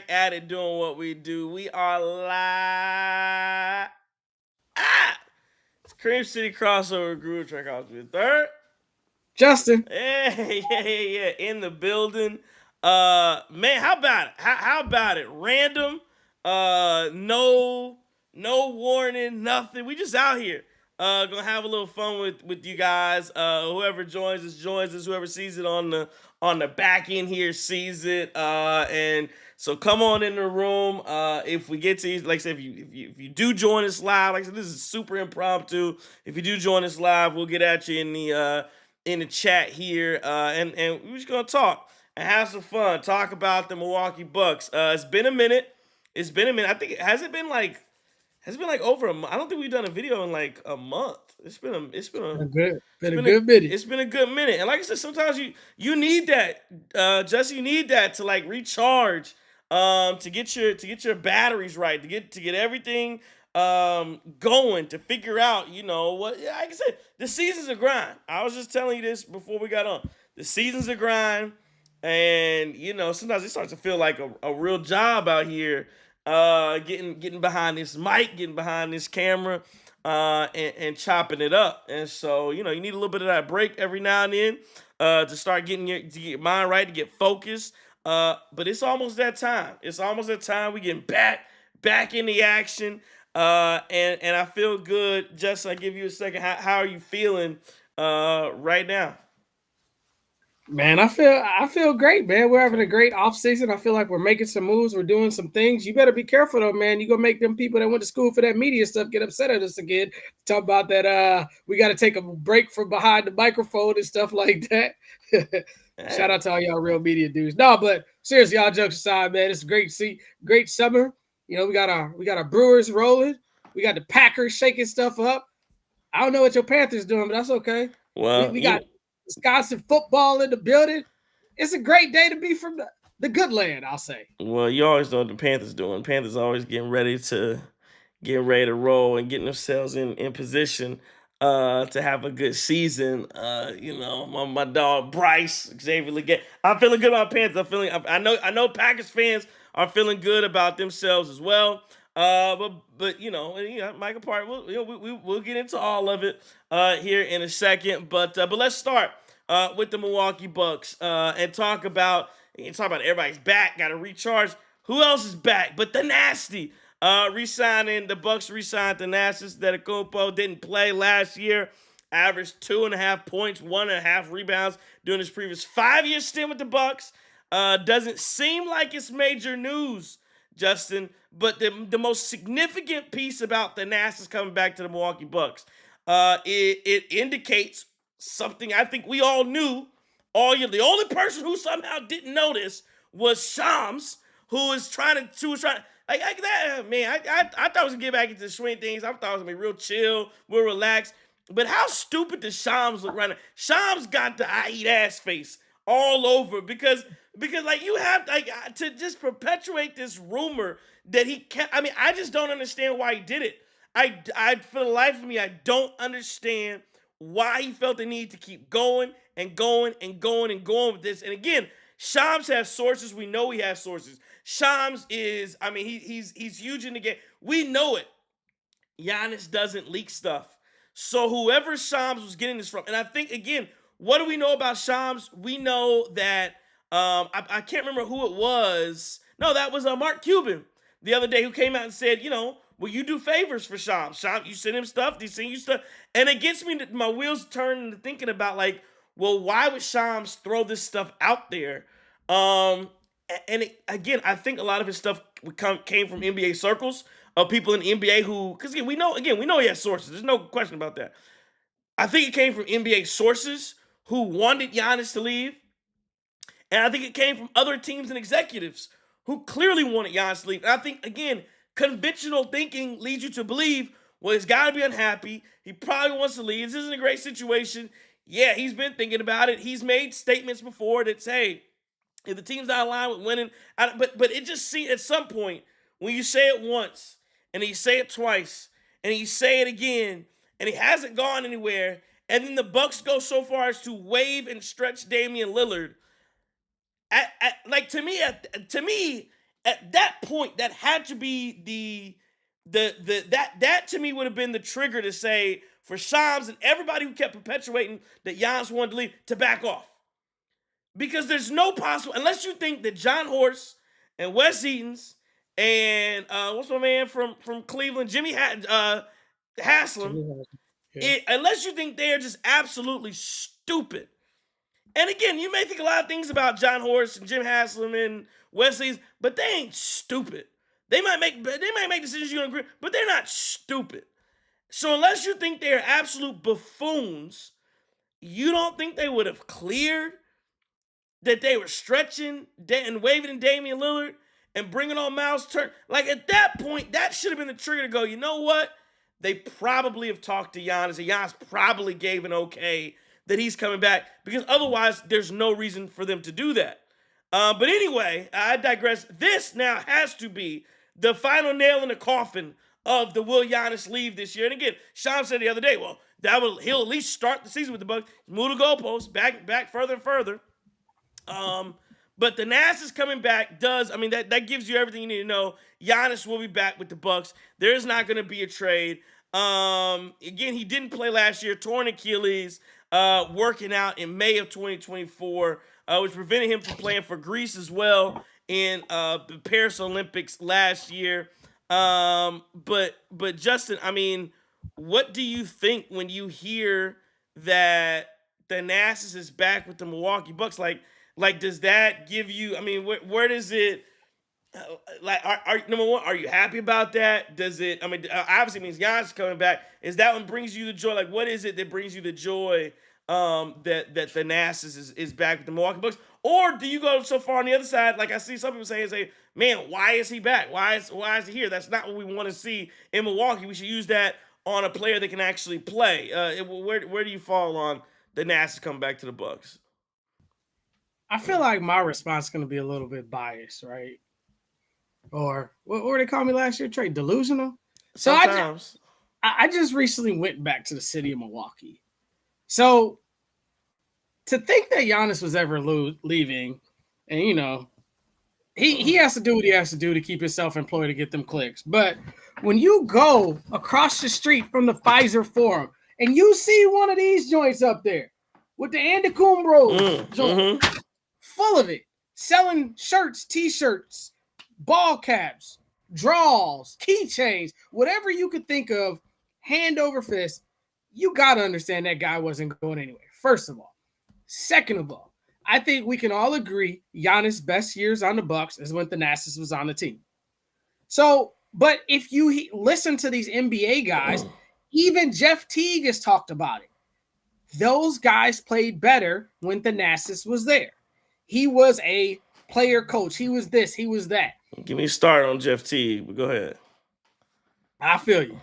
back at it doing what we do. We are live. Ah! It's Cream City Crossover Groove Track House with third. Justin. Yeah. In the building. Man, how about it? How about it? Random. No warning, nothing. We just out here. Gonna have a little fun with you guys. Whoever joins us joins us. Whoever sees it on the back end here sees it. And so come on in the room. If we get to, like I said, if you do join us live, like I said, this is super impromptu. If you do join us live, we'll get at you in the chat here, and we're just gonna talk and have some fun. Talk about the Milwaukee Bucks. It's been a minute. I think has it been like over a month? I don't think we've done a video in like a month. Been a good minute. It's been a good minute. And like I said, sometimes you need that, Jesse. You need that to like recharge, to get your batteries right, to get everything going, to figure out, what. Yeah, like I said, the season's a grind. I was just telling you this before we got on. The season's a grind, and sometimes it starts to feel like a real job out here. Getting behind this mic, getting behind this camera, and chopping it up. And so, you need a little bit of that break every now and then, to start to get your mind right, to get focused. But it's almost that time. We getting back in the action. And I feel good. Justin, I give you a second. How are you feeling right now? Man, I feel great, man. We're having a great offseason. I feel like we're making some moves. We're doing some things. You better be careful though, man. You're gonna make them people that went to school for that media stuff get upset at us again. Talk about that we gotta take a break from behind the microphone and stuff like that. Shout out to all y'all real media dudes. No, but seriously, y'all jokes aside, man. It's great to see. Great summer. We got our Brewers rolling. We got the Packers shaking stuff up. I don't know what your Panthers doing, but that's okay. Well, we got Wisconsin football in the building. It's a great day to be from the good land, I'll say. Well, you always know what the Panthers doing. Panthers always getting ready to roll and getting themselves in position to have a good season. My dog Bryce Xavier Leggett. I'm feeling good about Panthers. I know Packers fans are feeling good about themselves as well. But Michael Park, we'll get into all of it here in a second. But let's start with the Milwaukee Bucks and talk about everybody's back, got to recharge. Who else is back? But Thanasty re-signing. The Bucks re-signed Thanasty. Antetokounmpo didn't play last year. Averaged 2.5 points, 1.5 rebounds during his previous 5-year stint with the Bucks. Doesn't seem like it's major news, Justin, but the most significant piece about Thanasis coming back to the Milwaukee Bucks, it indicates something I think we all knew all year. The only person who somehow didn't notice was Shams, who was trying like that. Man, I thought I was gonna get back into the swing things. I thought it was gonna be real chill, real relaxed. But how stupid does Shams look right now? Shams got the I eat ass face all over because like you have to just perpetuate this rumor that he can't. I mean, I just don't understand why he did it. I for the life of me, I don't understand why he felt the need to keep going and going with this. And again, Shams has sources. We know he has sources. Shams is, he's huge in the game. We know it. Giannis doesn't leak stuff. So whoever Shams was getting this from, and I think again, what do we know about Shams? We know that I can't remember who it was. No, that was Mark Cuban the other day who came out and said, will you do favors for Shams? Shams, you send him stuff, he send you stuff. And it gets me, my wheels turn into thinking about well, why would Shams throw this stuff out there? Again, I think a lot of his stuff came from NBA circles of people in the NBA who, because we know he has sources. There's no question about that. I think it came from NBA sources who wanted Giannis to leave. And I think it came from other teams and executives who clearly wanted Giannis to leave. And I think, again, conventional thinking leads you to believe, well, he's got to be unhappy. He probably wants to leave. This isn't a great situation. Yeah, he's been thinking about it. He's made statements before that say, if the team's not aligned with winning, but it just seems at some point when you say it once and you say it twice and you say it again and he hasn't gone anywhere, and then the Bucks go so far as to waive and stretch Damian Lillard. To me, At that point, that had to be that to me would have been the trigger to say for Shams and everybody who kept perpetuating that Giannis wanted to leave to back off. Because there's no possible, unless you think that John Horst and Wes Eatons and what's my man from Cleveland, Jimmy Haslam, Yeah. unless you think they are just absolutely stupid. And again, you may think a lot of things about John Horst and Jim Haslam and Wes Eatons, but they ain't stupid. They might make decisions you don't agree, but they're not stupid. So unless you think they're absolute buffoons, you don't think they would have cleared that they were stretching and waving in Damian Lillard and bringing on Miles Turner. Like at that point, that should have been the trigger to go, you know what? They probably have talked to Giannis, and Giannis probably gave an okay that he's coming back, because otherwise there's no reason for them to do that. But anyway, I digress. This now has to be the final nail in the coffin of the will Giannis leave this year. And again, Sean said the other day, well, he'll at least start the season with the Bucks, move the goalposts back further and further. But the Thanasis coming back that gives you everything you need to know. Giannis will be back with the Bucks. There is not going to be a trade. Again, he didn't play last year, torn Achilles, working out in May of 2024, which prevented him from playing for Greece as well in the Paris Olympics last year. But Justin, I mean, what do you think when you hear that Thanasis is back with the Milwaukee Bucks? Like, does that give you? I mean, where does it? Are number one? Are you happy about that? Does it? I mean, obviously it means Giannis is coming back. Is that one brings you the joy? Like, what is it that brings you the joy? That Thanasis is back with the Milwaukee Bucks, or do you go so far on the other side? Like I see some people say, man, why is he back? Why is he here? That's not what we want to see in Milwaukee. We should use that on a player that can actually play. Where do you fall on Thanasis coming back to the Bucks? I feel like my response is going to be a little bit biased, right? Or what did they call me last year? Trey, delusional. So sometimes I just recently went back to the city of Milwaukee. So to think that Giannis was ever leaving, and he has to do what he has to do to keep himself employed to get them clicks. But when you go across the street from the Pfizer Forum and you see one of these joints up there with the Antetokounmpo joint, full of it, selling shirts, t-shirts, ball caps, draws, keychains, whatever you could think of, hand over fist, you got to understand that guy wasn't going anywhere, first of all. Second of all, I think we can all agree Giannis' best years on the Bucks is when Thanasis was on the team. So, but if you listen to these NBA guys, even Jeff Teague has talked about it. Those guys played better when Thanasis was there. He was a player coach. He was this, he was that. Give me a start on Jeff Teague, but go ahead. I feel you.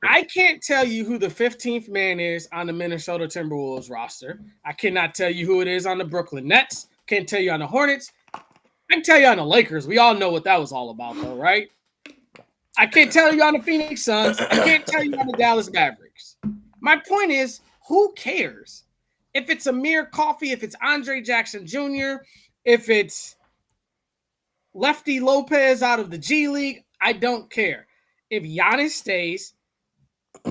I can't tell you who the 15th man is on the Minnesota Timberwolves roster. I cannot tell you who it is on the Brooklyn Nets. Can't tell you on the Hornets. I can tell you on the Lakers. We all know what that was all about, though, right? I can't tell you on the Phoenix Suns. I can't tell you on the Dallas Mavericks. My point is, who cares? If it's Amir Coffey, if it's Andre Jackson Jr., if it's Lefty Lopez out of the G League, I don't care. If Giannis stays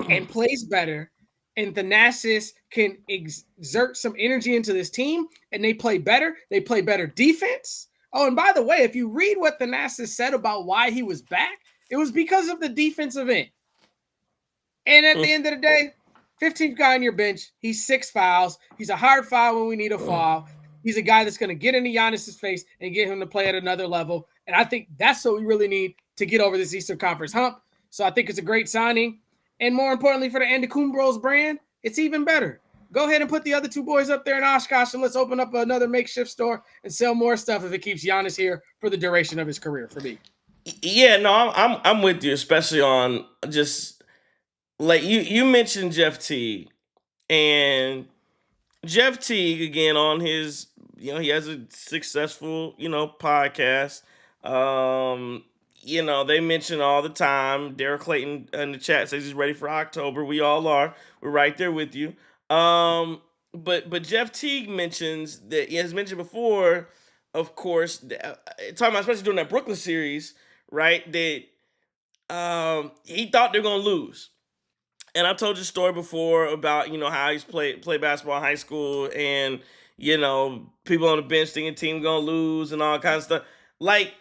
and plays better and Thanasis can exert some energy into this team and they play better defense. Oh, and by the way, if you read what Thanasis said about why he was back, it was because of the defensive end. And at the end of the day, 15th guy on your bench, he's 6 fouls. He's a hard foul when we need a foul. He's a guy that's going to get into Giannis's face and get him to play at another level. And I think that's what we really need to get over this Eastern Conference hump. So I think it's a great signing. And more importantly, for the Antetokounmpo's brand, it's even better. Go ahead and put the other two boys up there in Oshkosh and let's open up another makeshift store and sell more stuff if it keeps Giannis here for the duration of his career for me. Yeah, no, I'm with you, especially on just like you mentioned Jeff Teague. And Jeff Teague, again, on his, he has a successful, podcast. They mention all the time. Derek Clayton in the chat says he's ready for October. We all are. We're right there with you. But Jeff Teague mentions that he has mentioned before of course, talking about especially during that Brooklyn series, right? That he thought they're gonna lose. And I told you a story before about how he's play basketball in high school, and people on the bench thinking team gonna lose and all kinds of stuff. Like,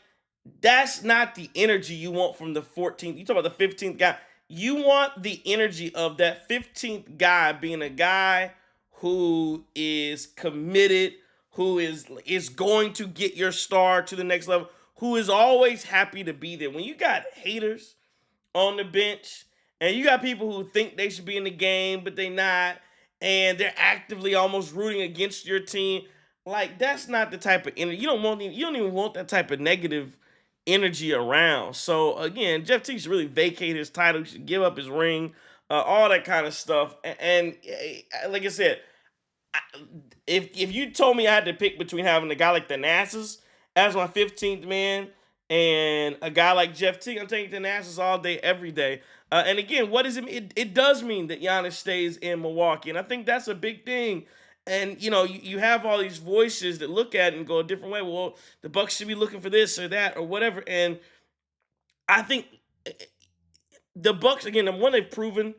that's not the energy you want from the 14th. You talk about the 15th guy. You want the energy of that 15th guy being a guy who is committed, who is going to get your star to the next level, who is always happy to be there. When you got haters on the bench, and you got people who think they should be in the game, but they not, and they're actively almost rooting against your team. Like, that's not the type of energy. You don't even want that type of negative energy around. So again, Jeff Teague should really vacate his title. He should give up his ring, all that kind of stuff. And like I said, if you told me I had to pick between having a guy like Thanasis as my 15th man and a guy like Jeff Teague, I'm taking Thanasis all day, every day. And again, what does it mean? It does mean that Giannis stays in Milwaukee, and I think that's a big thing. And you have all these voices that look at it and go a different way. Well, the Bucks should be looking for this or that or whatever. And I think the Bucks, again, the one they've proven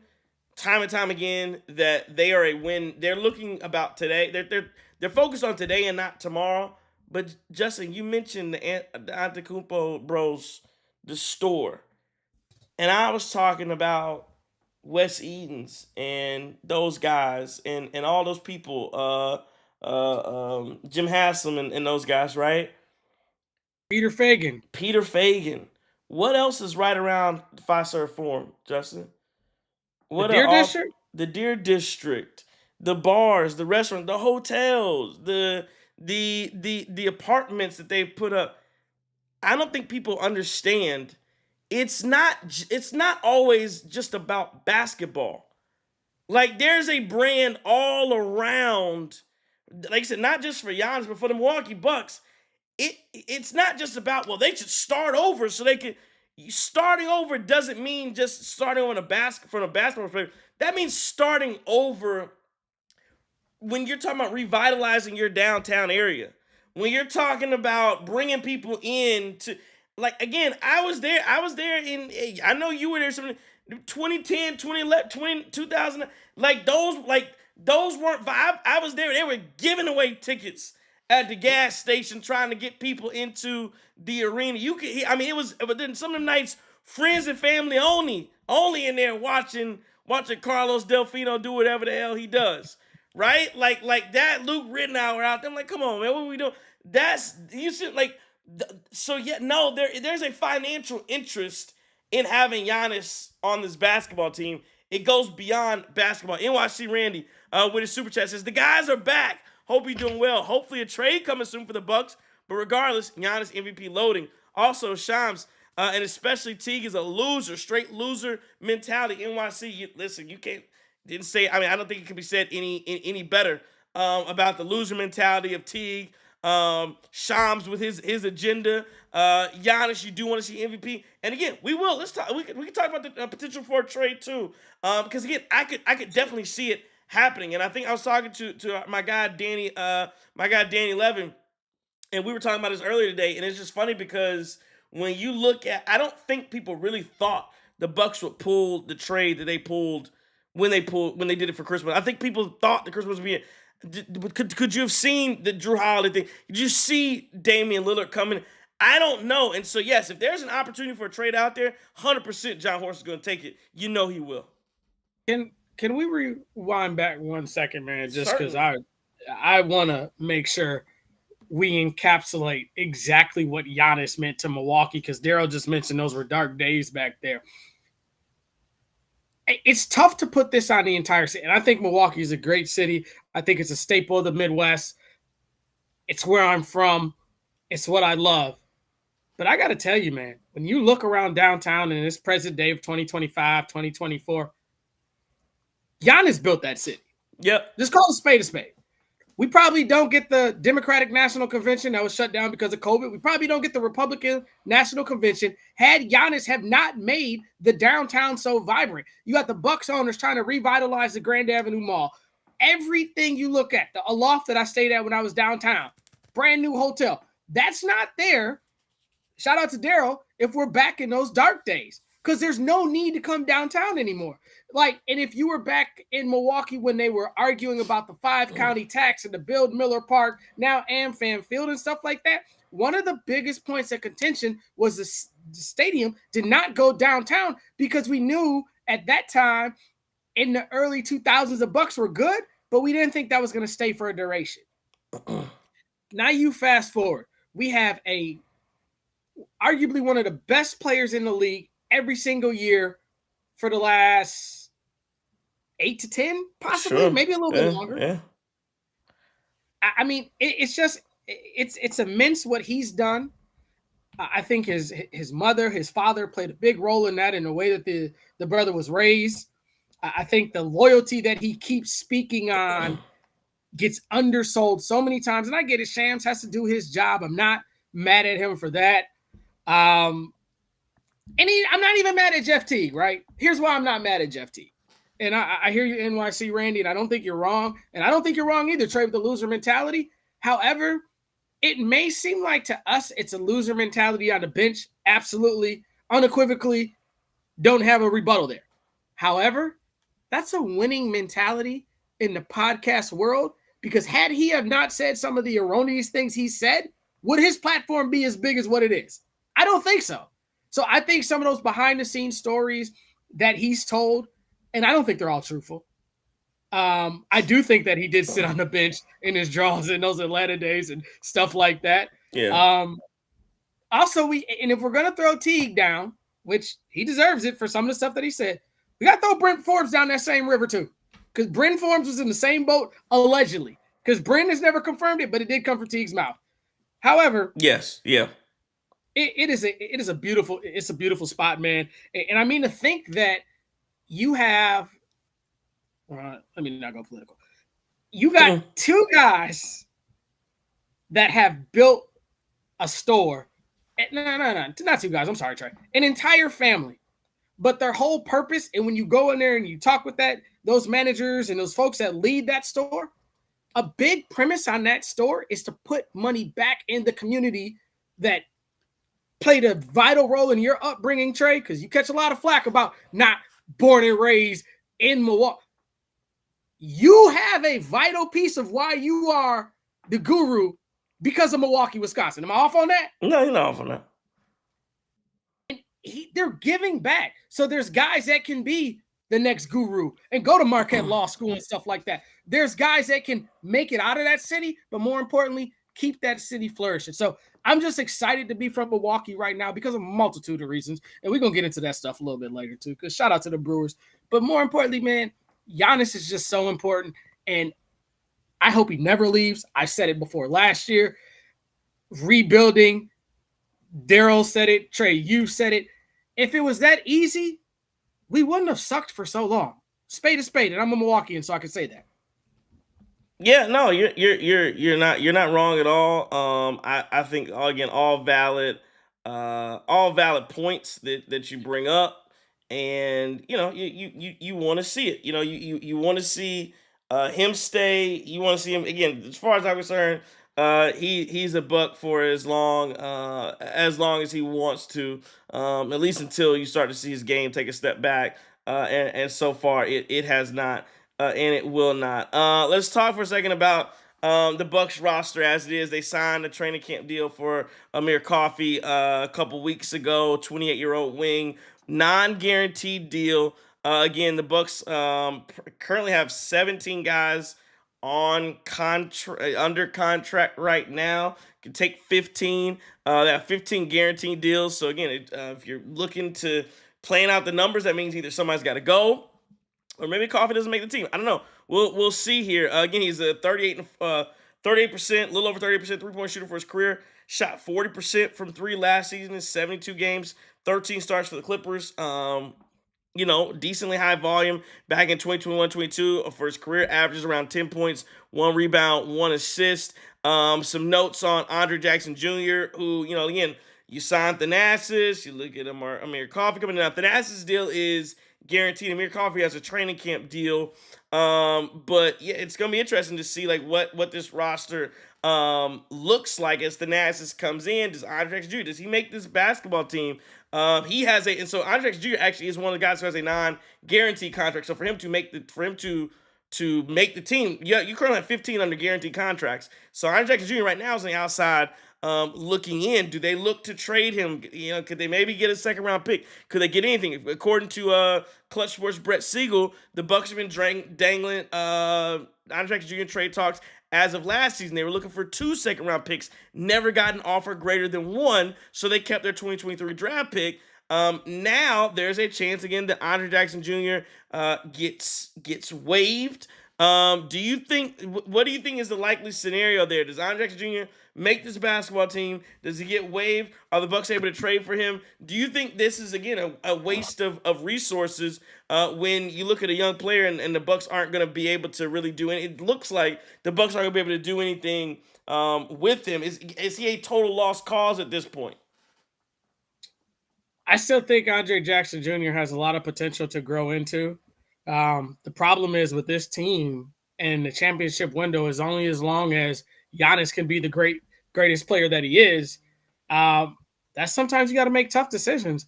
time and time again that they are a win. They're looking about today. They're focused on today and not tomorrow. But Justin, you mentioned the Antetokounmpo Bros, the store, and I was talking about Wes Edens and those guys and all those people, Jim Haslam and those guys, right? Peter Fagan. Peter Fagan. What else is right around Fiserv Forum, Justin? The Deer District? The Deer District, the bars, the restaurant, the hotels, the apartments that they've put up. I don't think people understand. It's not always just about basketball. Like, there's a brand all around. Like I said, not just for Giannis, but for the Milwaukee Bucks. It's not just about, well, they should start over so they can. Starting over doesn't mean just starting on from a basketball perspective. That means starting over when you're talking about revitalizing your downtown area. When you're talking about bringing people in to, like, again, I was there I know you were there, something 2010, 2011, 2000, those weren't vibe. I was there. They were giving away tickets at the gas station trying to get people into the arena. You could hear, it was, but then some of them nights, friends and family only in there watching Carlos Delfino do whatever the hell he does. Right? Like that Luke Rittenauer out there. I'm like, come on, man, what are we doing? You should, like, so yeah, no, there's a financial interest in having Giannis on this basketball team. It goes beyond basketball. NYC Randy with his super chat says, the guys are back. Hope you're doing well. Hopefully a trade coming soon for the Bucks. But regardless, Giannis MVP loading. Also, Shams, and especially Teague is a loser, straight loser mentality. NYC, listen, you didn't say, I don't think it can be said any better about the loser mentality of Teague. Shams with his agenda. Giannis, you do want to see MVP. And again, we will. Let's talk. We can talk about the potential for a trade too. Because again, I could definitely see it happening. And I think I was talking to my guy Danny Levin, and we were talking about this earlier today. And it's just funny because when you look at, I don't think people really thought the Bucks would pull the trade that they pulled when they did it for Christmas. I think people thought the Christmas would be. Could you have seen the Drew Holiday thing? Did you see Damian Lillard coming? I don't know. And so, yes, if there's an opportunity for a trade out there, 100% John Horst is going to take it. You know he will. Can we rewind back 1 second, man? Just because I want to make sure we encapsulate exactly what Giannis meant to Milwaukee, because Daryl just mentioned those were dark days back there. It's tough to put this on the entire city. And I think Milwaukee is a great city. I think it's a staple of the Midwest. It's where I'm from. It's what I love. But I got to tell you, man, when you look around downtown in this present day of 2025, 2024, Giannis built that city. Yep. Just call it a spade a spade. We probably don't get the Democratic National Convention that was shut down because of COVID. We probably don't get the Republican National Convention had Giannis have not made the downtown so vibrant. You got the Bucks owners trying to revitalize the Grand Avenue Mall. Everything you look at, the Aloft that I stayed at when I was downtown, brand new hotel. That's not there. Shout out to Daryl if we're back in those dark days, because there's no need to come downtown anymore. Like, and if you were back in Milwaukee when they were arguing about the 5-county tax and the build Miller Park, now AmFam Field and stuff like that, one of the biggest points of contention was the stadium did not go downtown, because we knew at that time in the early 2000s the Bucks were good, but we didn't think that was going to stay for a duration. Now you fast forward, we have arguably one of the best players in the league every single year for the last 8 to 10, possibly, maybe a little bit longer. Yeah. I mean, it's immense what he's done. I think his mother, his father played a big role in that, in the way that the brother was raised. I think the loyalty that he keeps speaking on gets undersold so many times. And I get it. Shams has to do his job. I'm not mad at him for that. I'm not even mad at Jeff Teague, right? Here's why I'm not mad at Jeff Teague. And I hear you, NYC Randy, and I don't think you're wrong. And I don't think you're wrong either, Trey, with the loser mentality. However, it may seem like to us it's a loser mentality on the bench. Absolutely, unequivocally, don't have a rebuttal there. However, that's a winning mentality in the podcast world, because had he have not said some of the erroneous things he said, would his platform be as big as what it is? I don't think so. So I think some of those behind-the-scenes stories that he's told, and I don't think they're all truthful. I do think that he did sit on the bench in his draws in those Atlanta days and stuff like that. Yeah. Also, if we're going to throw Teague down, which he deserves it for some of the stuff that he said, we got to throw Brent Forbes down that same river too. Because Brent Forbes was in the same boat, allegedly. Because Brent has never confirmed it, but it did come from Teague's mouth. However, yes, yeah. It is a beautiful spot, man. And I mean, to think that you have, let me not go political. You got two guys that have built a store. No, not two guys. I'm sorry, Trey. An entire family. But their whole purpose, and when you go in there and you talk with those managers and those folks that lead that store, a big premise on that store is to put money back in the community that played a vital role in your upbringing, Trey, because you catch a lot of flack about not born and raised in Milwaukee. You have a vital piece of why you are the guru because of Milwaukee, Wisconsin. Am I off on that? No, you're not off on that. And they're giving back. So there's guys that can be the next guru and go to Marquette Law School and stuff like that. There's guys that can make it out of that city, but more importantly, keep that city flourishing. So I'm just excited to be from Milwaukee right now because of a multitude of reasons. And we're going to get into that stuff a little bit later too, because shout out to the Brewers. But more importantly, man, Giannis is just so important. And I hope he never leaves. I said it before last year. Rebuilding. Daryl said it. Trey, you said it. If it was that easy, we wouldn't have sucked for so long. Spade is spade, and I'm a Milwaukeean, so I can say that. Yeah, no, you're not wrong at all. I think again all valid points that you bring up, and you want to see it. You want to see him stay. You want to see him again. As far as I'm concerned, he's a Buck for as long as he wants to, at least until you start to see his game take a step back. And so far it has not. And it will not. Let's talk for a second about the Bucks roster as it is. They signed a training camp deal for Amir Coffey a couple weeks ago, 28-year-old wing, non-guaranteed deal. Again, the Bucks currently have 17 guys on under contract right now. Can take 15. That 15 guaranteed deals. So again, if you're looking to plan out the numbers, that means either somebody's got to go, or maybe Coffey doesn't make the team. I don't know. We'll see here. Again, he's a 38%, a little over 30% three-point shooter for his career. Shot 40% from three last season in 72 games, 13 starts for the Clippers. Decently high volume back in 2021-22 for his career. Averages around 10 points, 1 rebound, 1 assist. Some notes on Andre Jackson Jr., who, again, you signed Thanasis. You look at Amir Coffey coming in. Now, Thanasis' deal is guaranteed. Amir Coffey has a training camp deal. But yeah, it's gonna be interesting to see like what this roster looks like as Thanasis comes in. Does Andre Jr. does he make this basketball team? He has a, and so Andre Jr. actually is one of the guys who has a non-guaranteed contract. So for him to make the make the team, yeah, you currently have 15 under guaranteed contracts. So Andre Jr. right now is on the outside, looking in. Do they look to trade him? You know, could they maybe get a second round pick? Could they get anything? According to Clutch Sports Brett Siegel, the Bucks have been dangling Andre Jr. trade talks. As of last season, they were looking for 2 second-round picks, never got an offer greater than 1, so they kept their 2023 draft pick. Now there's a chance again that Andre Jackson Jr. Gets waived. Do you think? What do you think is the likely scenario there? Does Andre Jackson Jr. make this basketball team? Does he get waived? Are the Bucks able to trade for him? Do you think this is again a waste of resources when you look at a young player and the Bucks aren't going to be able to really do anything? It looks like the Bucks aren't going to be able to do anything with him. Is he a total lost cause at this point? I still think Andre Jackson Jr. has a lot of potential to grow into. The problem is with this team and the championship window is only as long as Giannis can be the greatest player that he is. That sometimes you got to make tough decisions.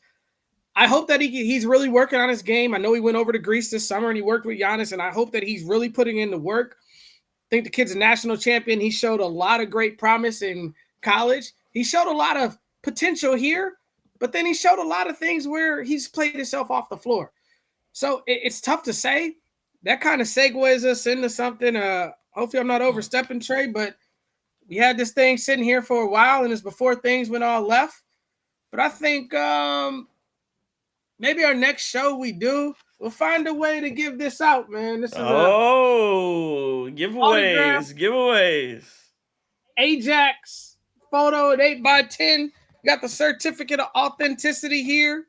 I hope that he's really working on his game. I know he went over to Greece this summer and he worked with Giannis, and I hope that he's really putting in the work. I think the kid's a national champion. He showed a lot of great promise in college. He showed a lot of potential here, but then he showed a lot of things where he's played himself off the floor. So it's tough to say. That kind of segues us into something. Hopefully I'm not overstepping, Trey, but we had this thing sitting here for a while, and it's before things went all left. But I think maybe our next show we'll find a way to give this out, man. This is giveaways. Ajax photo at 8x10. Got the certificate of authenticity here.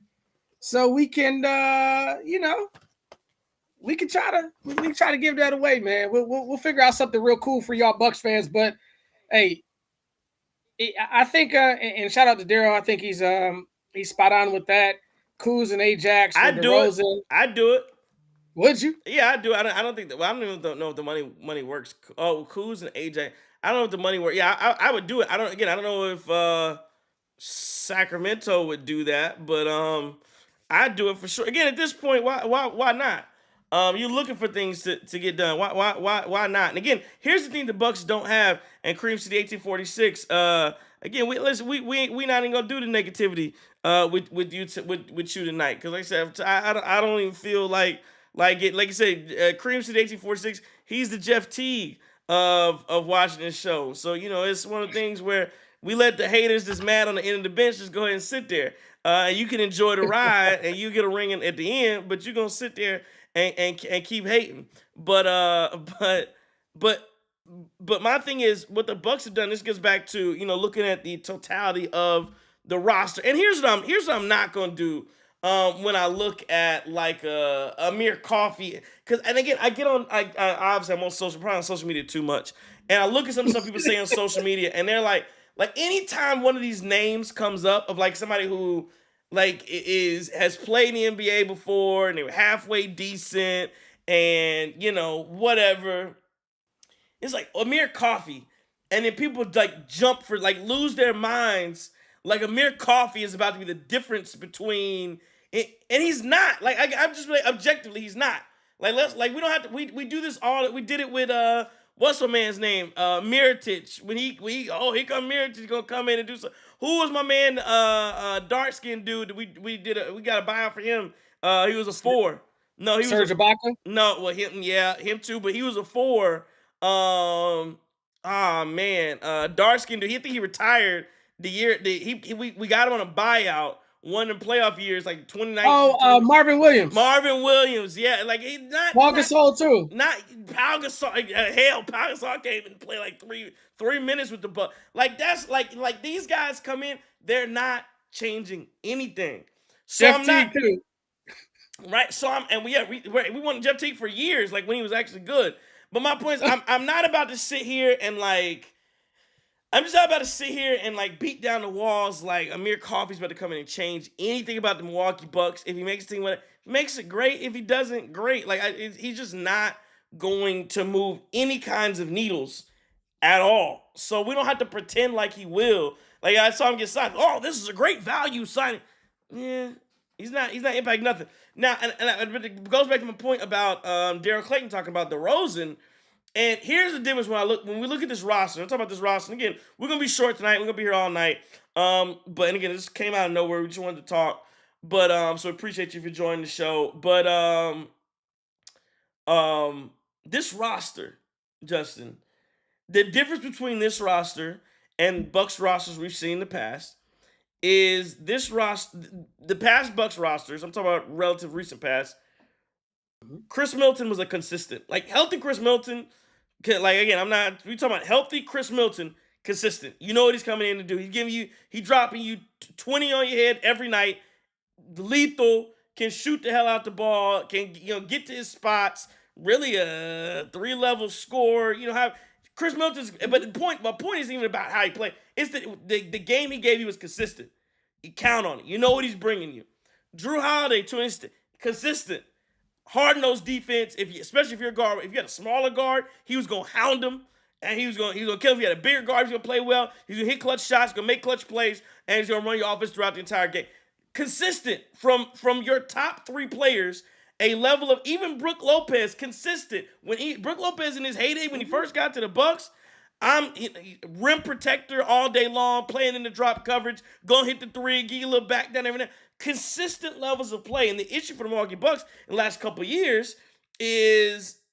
So we can, we can try to give that away, man. We'll figure out something real cool for y'all Bucks fans. But hey, I think, and shout out to Daryl. I think he's spot on with that. Kuz and Ajax. I'd do it. Would you? Yeah, I do. I don't think that. Well, I don't even know if the money works. Oh, Kuz and Ajax. I don't know if the money works. Yeah, I would do it. I don't know if Sacramento would do that, but I'd do it for sure. Again, at this point, why not? You're looking for things to get done. Why not? And again, here's the thing: the Bucks don't have, and Cream City 1846. Again, we not even gonna do the negativity with you tonight, because like I said, I don't even feel like it. Like you said, Cream City 1846. He's the Jeff Teague of watching this show. So it's one of the things where we let the haters that's mad on the end of the bench just go ahead and sit there. You can enjoy the ride and you get a ring at the end, but you're gonna sit there and keep hating. But my thing is, what the Bucks have done. This gets back to looking at the totality of the roster. And here's what I'm not gonna do when I look at like Amir Coffee, and again I get on I obviously I'm on social media too much, and I look at some stuff people say on social media, and they're like anytime one of these names comes up of like somebody who has played in the NBA before and they were halfway decent and whatever, it's like Amir Coffee, and then people jump for lose their minds. Like Amir Coffee is about to be the difference between it, and he's not. I'm just objectively, he's not. We don't have to. We do this all. We did it with what's my man's name? Miritich. When here come Miritich gonna come in and do something. Who was my man? Dark skinned dude. We got a buyout for him. He was a 4. No, he was Serge Ibaka? No, well him too. But he was a 4. Man, dark skinned dude. I think he retired the year we got him on a buyout. One of the playoff years, like 2019. Oh, Marvin Williams. Marvin Williams, yeah, he's not. Paul Gasol too. Not Pau Gasol. Hell, Pau Gasol came and play like three minutes with the Bucks. That's like these guys come in, they're not changing anything. So Jeff I'm not Teague too. Right. So we wanted Jeff Teague for years, like when he was actually good. But my point is, I'm not about to sit here and I'm just not about to sit here and beat down the walls like Amir Coffey's about to come in and change anything about the Milwaukee Bucks. If he makes the team, makes it great. If he doesn't, great. He's just not going to move any kinds of needles at all. So we don't have to pretend like he will. Like I saw him get signed. Oh, this is a great value signing. Yeah, he's not. He's not impacting nothing. Now, but it goes back to my point about Daryl Clayton talking about DeRozan. And here's the difference when we look at this roster. I'm talking about this roster. And again, we're gonna be short tonight. We're gonna be here all night. But and again, this came out of nowhere. We just wanted to talk. But so appreciate you for joining the show. But this roster, Justin, the difference between this roster and Bucks rosters we've seen in the past is this roster, the past Bucks rosters. I'm talking about relative recent past. Mhm. Chris Middleton was a consistent, like healthy Chris Middleton. Like again, I'm not. We talking about healthy Chris Middleton, consistent. You know what he's coming in to do. He's giving you, he dropping you 20 on your head every night. Lethal, can shoot the hell out the ball, can get to his spots. Really a 3-level score. How Chris Middleton's. But my point isn't even about how he played. It's the game he gave you was consistent. You count on it. You know what he's bringing you. Drew Holiday, to an extent, consistent. Hard-nosed defense. Especially if you're a guard, if you had a smaller guard, he was gonna hound him, and he was gonna kill him. If you had a bigger guard, he's gonna play well. He's gonna hit clutch shots, gonna make clutch plays, and he's gonna run your offense throughout the entire game. Consistent from your top 3 players. A level of even Brook Lopez, consistent. Brook Lopez in his heyday when he first got to the Bucks, rim protector all day long, playing in the drop coverage, gonna hit the three, give you a little back down every now. Consistent levels of play. And the issue for the Milwaukee Bucks in the last couple of years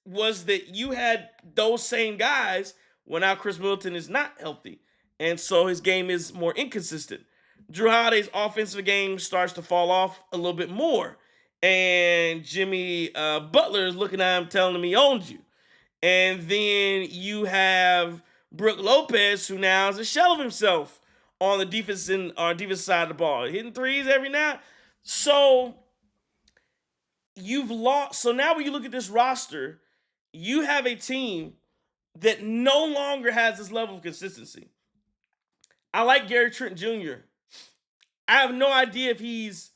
was that you had those same guys when now Chris Middleton is not healthy. And so his game is more inconsistent. Drew Holiday's offensive game starts to fall off a little bit more. And Jimmy Butler is looking at him telling him he owns you. And then you have Brook Lopez, who now is a shell of himself on the defense side of the ball, hitting threes every now. So you've lost. So now when you look at this roster, you have a team that no longer has this level of consistency. I like Gary Trent Jr. I have no idea if he's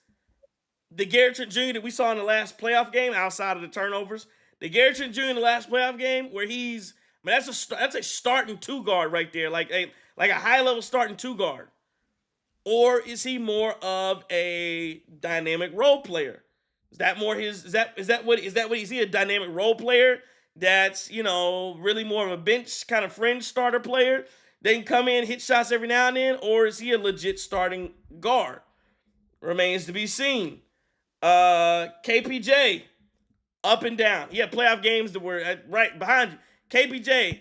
the Gary Trent Jr. that we saw in the last playoff game outside of the turnovers. The Gary Trent Jr. in the last playoff game where that's a starting 2 guard right there, like a high level starting 2 guard. Or is he more of a dynamic role player? Is that what is he, a dynamic role player that's really more of a bench kind of fringe starter player? They can come in, hit shots every now and then, or is he a legit starting guard? Remains to be seen. KPJ, up and down. He had playoff games that were right behind you. KPJ,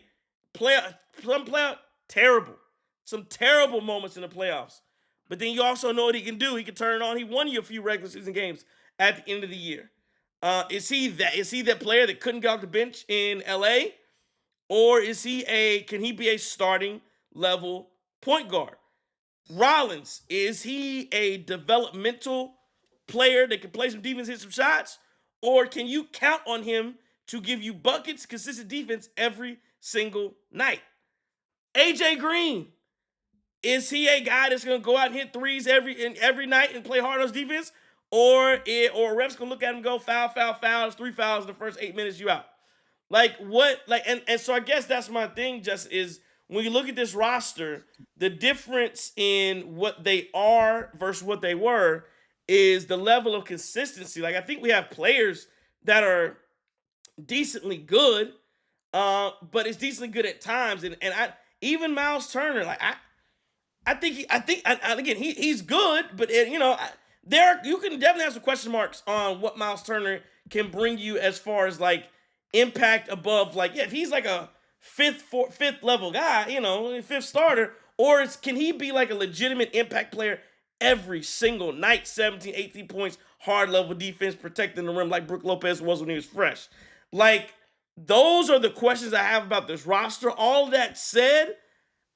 playoff, terrible. Some terrible moments in the playoffs. But then you also know what he can do. He can turn it on. He won you a few regular season games at the end of the year. Is he that player that couldn't get off the bench in LA? Or can he be a starting level point guard? Rollins, is he a developmental player that can play some defense, hit some shots? Or can you count on him to give you buckets, consistent defense every single night? AJ Green, is he a guy that's going to go out and hit threes every night and play hard on defense? Or a ref's going to look at him and go, foul, foul, foul. It's 3 fouls in the first 8 minutes, you out. Like what? Like and so I guess that's my thing. Just is when you look at this roster, the difference in what they are versus what they were is the level of consistency. Like I think we have players that are decently good, but it's decently good at times. And even Miles Turner, like again he's good, but you can definitely have some question marks on what Miles Turner can bring you as far as like impact above, like if he's like a fifth level guy, fifth starter, or can he be like a legitimate impact player every single night, 17, 18 points, hard level defense, protecting the rim like Brook Lopez was when he was fresh. Like those are the questions I have about this roster. All that said,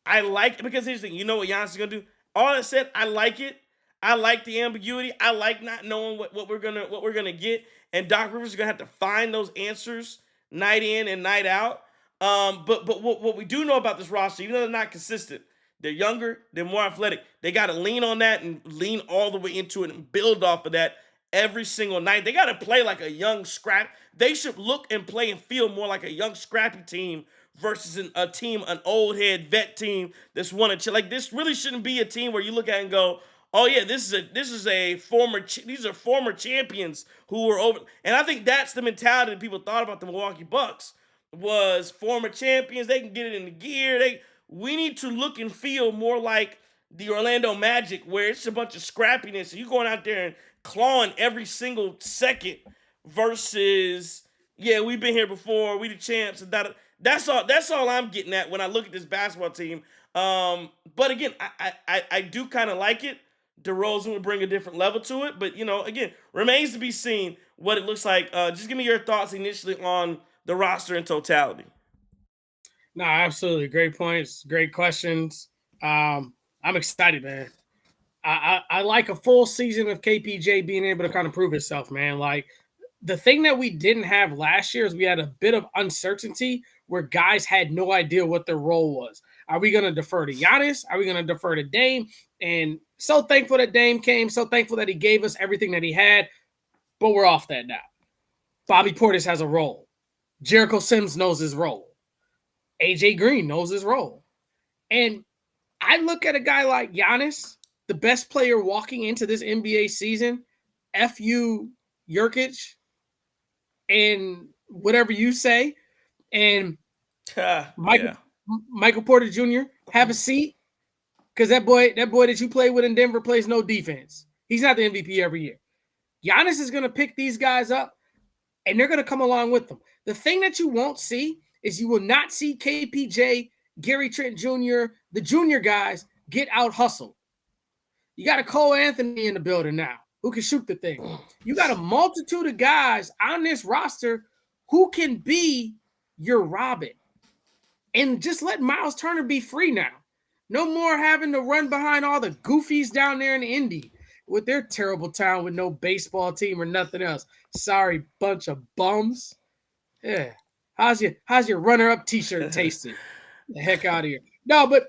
I like it because here's the thing. You know what Giannis is gonna do? All that said, I like it. I like the ambiguity. I like not knowing what we're gonna get. And Doc Rivers is gonna have to find those answers night in and night out. But what we do know about this roster, even though they're not consistent, they're younger, they're more athletic. They got to lean on that and lean all the way into it and build off of that every single night. They got to play like a young scrap. They should look and play and feel more like a young scrappy team versus a team, an old head vet team that's won a like this really shouldn't be a team where you look at and go, oh yeah, this is a former these are former champions who were over. And I think that's the mentality that people thought about the Milwaukee Bucks was former champions. They can get it in the gear. We need to look and feel more like the Orlando Magic, where it's a bunch of scrappiness. So you going out there and clawing every single second versus, yeah, we've been here before, we the champs, and that's all I'm getting at when I look at this basketball team. But again, I do kind of like it. DeRozan will bring a different level to it, but again, remains to be seen what it looks like. Just give me your thoughts initially on the roster in totality. No, absolutely. Great points. Great questions. I'm excited, man. I like a full season of KPJ being able to kind of prove itself, man. Like the thing that we didn't have last year is we had a bit of uncertainty where guys had no idea what their role was. Are we going to defer to Giannis? Are we going to defer to Dame? And so thankful that Dame came. So thankful that he gave us everything that he had. But we're off that now. Bobby Portis has a role. Jericho Sims knows his role. AJ Green knows his role. And I look at a guy like Giannis, the best player walking into this NBA season, F.U. Jurkic, and whatever you say, and Michael Porter Jr., have a seat, because that boy that you play with in Denver plays no defense. He's not the MVP every year. Giannis is going to pick these guys up, and they're going to come along with them. The thing that you won't see is you will not see KPJ, Gary Trent Jr., the junior guys get out hustled. You got a Cole Anthony in the building now who can shoot the thing. You got a multitude of guys on this roster who can be your Robin. And just let Miles Turner be free now. No more having to run behind all the goofies down there in Indy with their terrible town with no baseball team or nothing else. Sorry, bunch of bums. Yeah. How's your runner-up t-shirt tasting? The heck out of here. No, but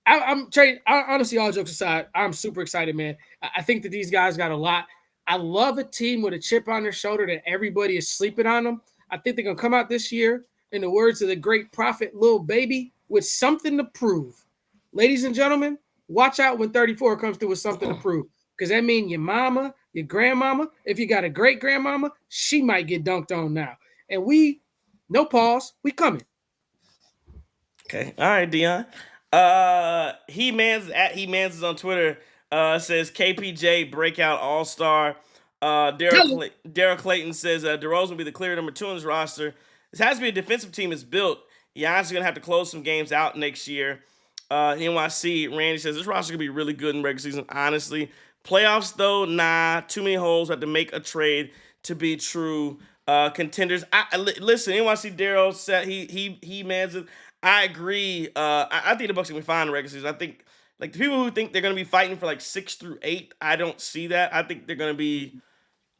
I'm Trey. Honestly, all jokes aside, I'm super excited, man. I think that these guys got a lot. I love a team with a chip on their shoulder that everybody is sleeping on them. I think they're going to come out this year, in the words of the great prophet Lil Baby, with something to prove. Ladies and gentlemen, watch out when 34 comes through with something to prove, because that means your mama, your grandmama, if you got a great-grandmama, she might get dunked on now. And no pause, we coming. Okay. All right, Dion. He-Mans is on Twitter. Says KPJ breakout all-star. Daryl Clayton says DeRozan will be the clear number 2 on this roster. This has to be a defensive team that's built. Giannis is going to have to close some games out next year. NYC, Randy says this roster could be really good in regular season, honestly. Playoffs, though, nah. Too many holes. Have to make a trade to be true contenders. Listen, NYC Daryl said he mans it. I agree. I think the Bucks are going to be fine in the regular season. I think, like, the people who think they're going to be fighting for, like, 6 through 8, I don't see that. I think they're going to be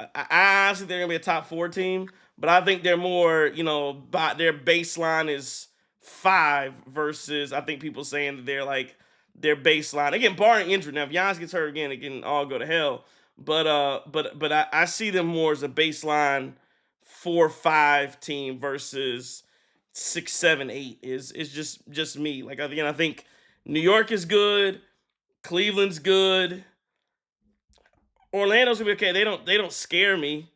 I honestly think they're going to be a top 4 team, but I think they're more, their baseline is 5 versus I think people saying that they're like their baseline. Again, barring injury. Now, if Giannis gets hurt again, it can all go to hell. But I see them more as a baseline 4-5 team versus 6, 7, 8 is just me. Like, again, I think New York is good, Cleveland's good, Orlando's gonna be okay. They don't scare me.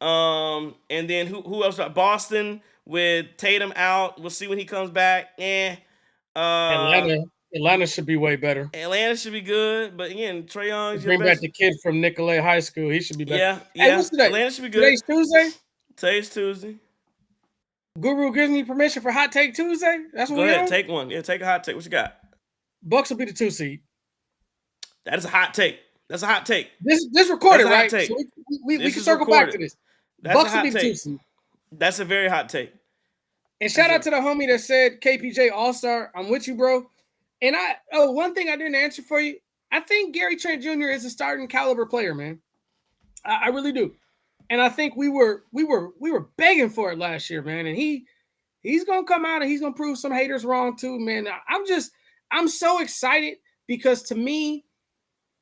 And then who else? Boston with Tatum out. We'll see when he comes back. Atlanta should be way better. Atlanta should be good, but again, Trae Young's bring back the kid from Nicolay High School. He should be better. Yeah. Hey, Atlanta should be good. Today's Tuesday. Today's Tuesday. Guru gives me permission for Hot Take Tuesday. That's what Go ahead, take one. Yeah, take a hot take. What you got? Bucks will be the 2 seed. That is a hot take. That's a hot take. This recorded, right? So we can circle back to this. That's Bucks will be the 2 seed. That's a very hot take. And shout out to the homie that said KPJ All-Star. I'm with you, bro. And one thing I didn't answer for you. I think Gary Trent Jr. is a starting caliber player, man. I really do. And I think we were begging for it last year, man. And he's gonna come out and he's gonna prove some haters wrong too, man. I'm so excited because to me,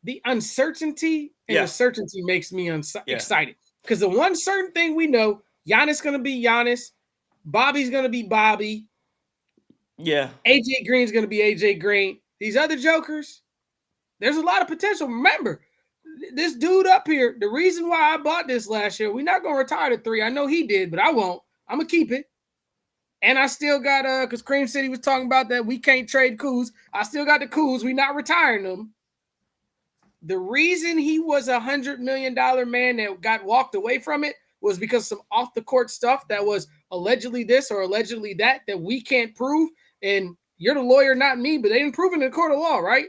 the uncertainty and the certainty makes me excited. Because the one certain thing we know, Giannis gonna be Giannis, Bobby's gonna be Bobby. Yeah. AJ Green's going to be AJ Green. These other jokers, there's a lot of potential. Remember, this dude up here, the reason why I bought this last year, we're not going to retire to 3. I know he did, but I won't. I'm going to keep it. And I still got, because Cream City was talking about that we can't trade Kuz. I still got the Kuz. We're not retiring them. The reason he was $100 million man that got walked away from it was because some off the court stuff that was allegedly this or allegedly that we can't prove. And you're the lawyer, not me, but they didn't prove it in the court of law, right?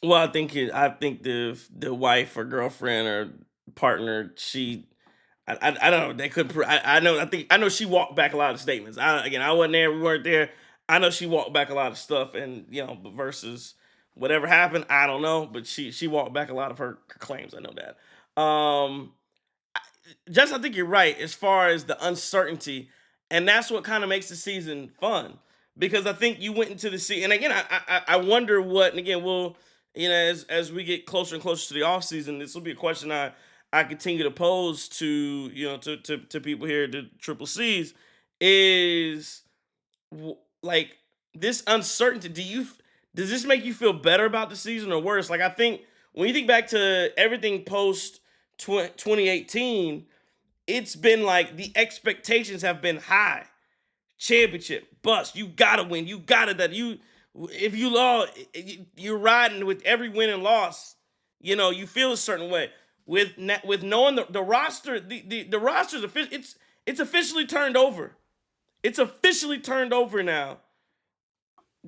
Well, I think the wife or girlfriend or partner, I don't know. They could. I know she walked back a lot of statements. I wasn't there. We weren't there. I know she walked back a lot of stuff, and but versus whatever happened, I don't know. But she walked back a lot of her claims. I know that. Just I think you're right as far as the uncertainty, and that's what kind of makes the season fun because I think you went into the season, and again, I wonder what, and again, we'll as we get closer and closer to the off season, this will be a question I continue to pose to to people here at the Triple C's is like this uncertainty. Does this make you feel better about the season or worse? Like I think when you think back to everything post 2018, it's been like the expectations have been high. Championship, bust. You gotta win. You gotta that. If you lost, you're riding with every win and loss. You feel a certain way with knowing the roster. The roster's it's officially turned over. It's officially turned over now.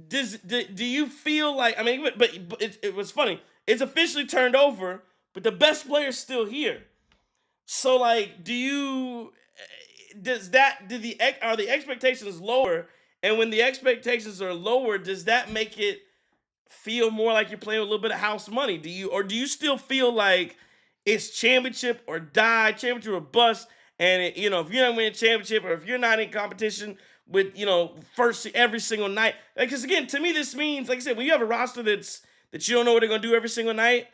Do you feel like but it was funny. It's officially turned over, but the best player's still here. So like, are the expectations lower? And when the expectations are lower, does that make it feel more like you're playing with a little bit of house money? Do you still feel like it's championship or die, championship or bust? And if you're not winning championship or if you're not in competition with first every single night, because again, to me this means, like I said, when you have a roster that you don't know what they're gonna do every single night,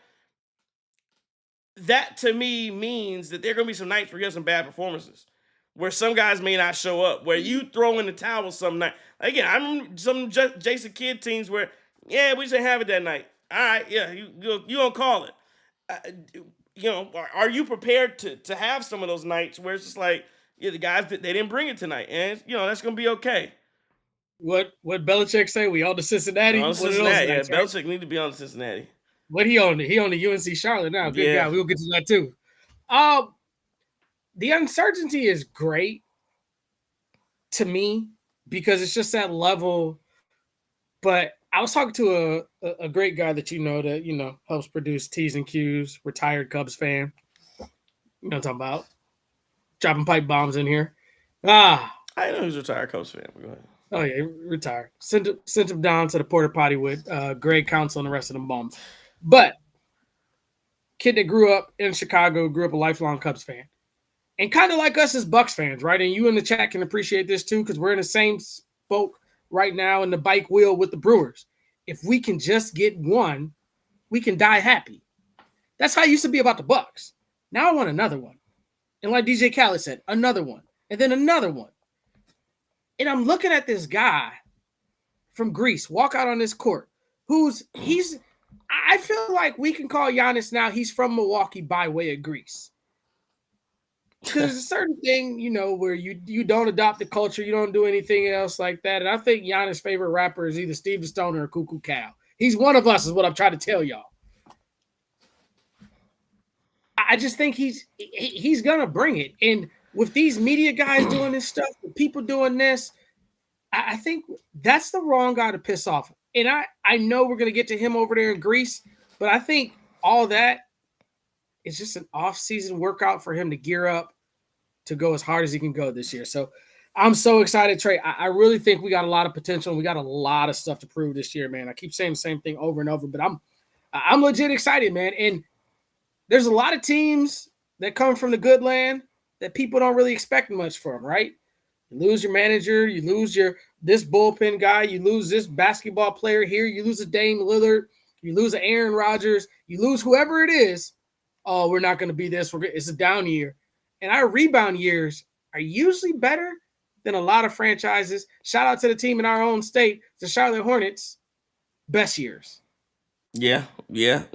that to me means that there are gonna be some nights where you have some bad performances, where some guys may not show up, where you throw in the towel some night. Again, I remember some Jason Kidd teams where, yeah, we just didn't have it that night. All right, yeah, you don't call it. Are you prepared to have some of those nights where it's just like, yeah, the guys they didn't bring it tonight, and that's gonna be okay. What Belichick say? We on to Cincinnati. On Cincinnati, yeah. Belichick need to be on Cincinnati. What he on? He on the UNC Charlotte now. Good guy. We'll get to that too. The uncertainty is great to me because it's just that level. But I was talking to a great guy that that helps produce T's and Q's, retired Cubs fan. You know what I'm talking about? Dropping pipe bombs in here. I know he's a retired Cubs fan. Go ahead. Oh yeah, retired. Sent him down to the porta potty with Greg Council and the rest of them bums. But kid that grew up in Chicago, grew up a lifelong Cubs fan. And kind of like us as Bucks fans, right? And you in the chat can appreciate this too, because we're in the same boat right now in the bike wheel with the Brewers. If we can just get one, we can die happy. That's how it used to be about the Bucks. Now I want another one. And like DJ Khaled said, another one. And then another one. And I'm looking at this guy from Greece walk out on this court I feel like we can call Giannis now, he's from Milwaukee by way of Greece. Because there's a certain thing, where you don't adopt the culture, you don't do anything else like that. And I think Giannis' favorite rapper is either Steven Stoner or Cuckoo Cal. He's one of us, is what I'm trying to tell y'all. I just think he's gonna bring it. And with these media guys doing this stuff, with people doing this, I think that's the wrong guy to piss off. And I know we're gonna get to him over there in Greece, but I think all that is just an off-season workout for him to gear up to go as hard as he can go this year. So I'm so excited, Trey. I really think we got a lot of potential and we got a lot of stuff to prove this year, man. I keep saying the same thing over and over, but I'm legit excited, man. And there's a lot of teams that come from the good land that people don't really expect much from, right? You lose your manager, you lose this bullpen guy, you lose this basketball player here, you lose a Dame Lillard, you lose an Aaron Rodgers, you lose whoever it is. Oh, we're not going to be this. It's a down year. And our rebound years are usually better than a lot of franchises. Shout out to the team in our own state, the Charlotte Hornets. Best years. Yeah.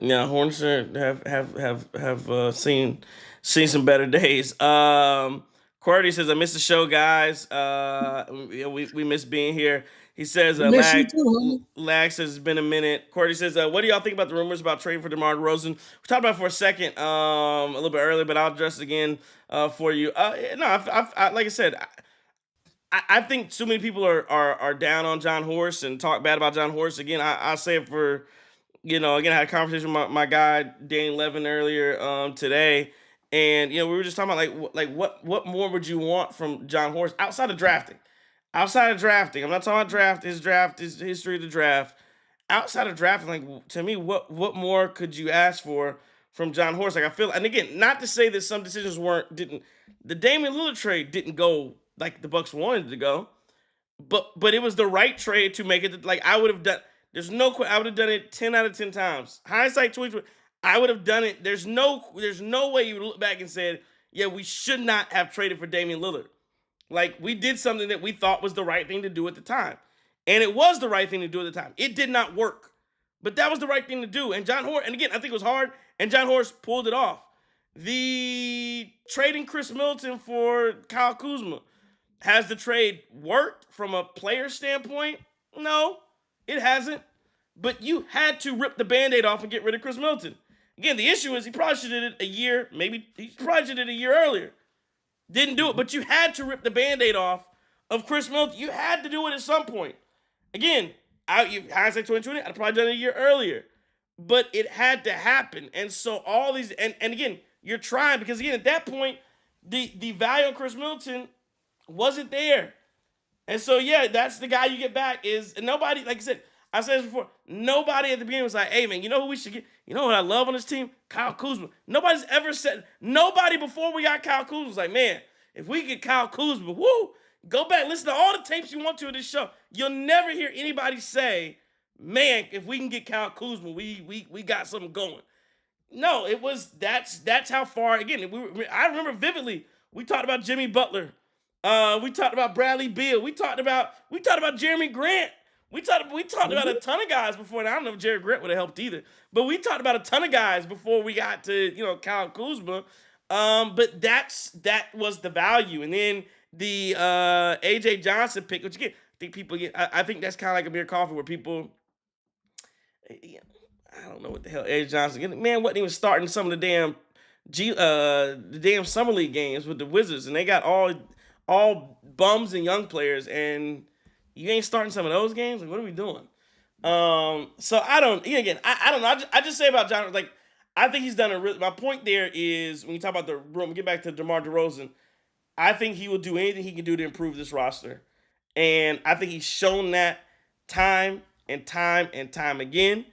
Hornets have seen some better days. Cordy says, "I missed the show, guys. We miss being here." He says, Miss you too, homie. Lag says it's been a minute. Cordy says, "What do y'all think about the rumors about trading for DeMar DeRozan?" We talked about it for a second, a little bit earlier, but I'll address it again for you. No, like I said. I think too many people are down on John Horst and talk bad about John Horst. Again, I say it for again, I had a conversation with my guy Dane Levin earlier today, and we were just talking about what more would you want from John Horst outside of drafting? Outside of drafting, I'm not talking about his history of the draft. Outside of drafting, like to me, what more could you ask for from John Horst? Like I feel, and again, not to say that some decisions didn't the Damian Lillard trade didn't go like the Bucks wanted to go, but it was the right trade to make it. Like I would have done. There's no. I would have done it 10 out of 10 times. Hindsight 2020. I would have done it. There's no way you would look back and said, yeah, we should not have traded for Damian Lillard. Like we did something that we thought was the right thing to do at the time, and it was the right thing to do at the time. It did not work, but that was the right thing to do. And John Horst, and again, I think it was hard, and John Horst pulled it off. The trading Chris Middleton for Kyle Kuzma. Has the trade worked from a player standpoint? No, it hasn't. But you had to rip the Band-Aid off and get rid of Chris Middleton. Again, the issue is he probably should have did it a year, maybe he probably should have did it a year earlier. Didn't do it, but you had to rip the Band-Aid off of Chris Middleton. You had to do it at some point. Again, hindsight 2020, I'd probably done it a year earlier. But it had to happen. And so all these, and again, you're trying, because again, at that point, the value of Chris Middleton wasn't there. And so, yeah, that's the guy you get back is, and nobody, like I said this before, nobody at the beginning was like, hey, man, you know who we should get? You know what I love on this team? Kyle Kuzma. Nobody before we got Kyle Kuzma was like, man, if we get Kyle Kuzma, woo, go back, listen to all the tapes you want to of this show. You'll never hear anybody say, man, if we can get Kyle Kuzma, we got something going. No, it was, that's how far, again, I remember vividly, we talked about Jimmy Butler. We talked about Bradley Beal. We talked about Jeremy Grant. We talked about a ton of guys before, and I don't know if Jerry Grant would have helped either. But we talked about a ton of guys before we got to Kyle Kuzma. But that was the value, and then the AJ Johnson pick, which again I think people get. I think that's kind of like a beer coffee where people. I don't know what the hell AJ Johnson. Man, wasn't even starting some of the damn summer league games with the Wizards, and they got all bums and young players, and you ain't starting some of those games. Like, what are we doing? So I don't know. I just say about John, like, I think he's done my point there is when you talk about the room, get back to DeMar DeRozan, I think he will do anything he can do to improve this roster. And I think he's shown that time and time and time again.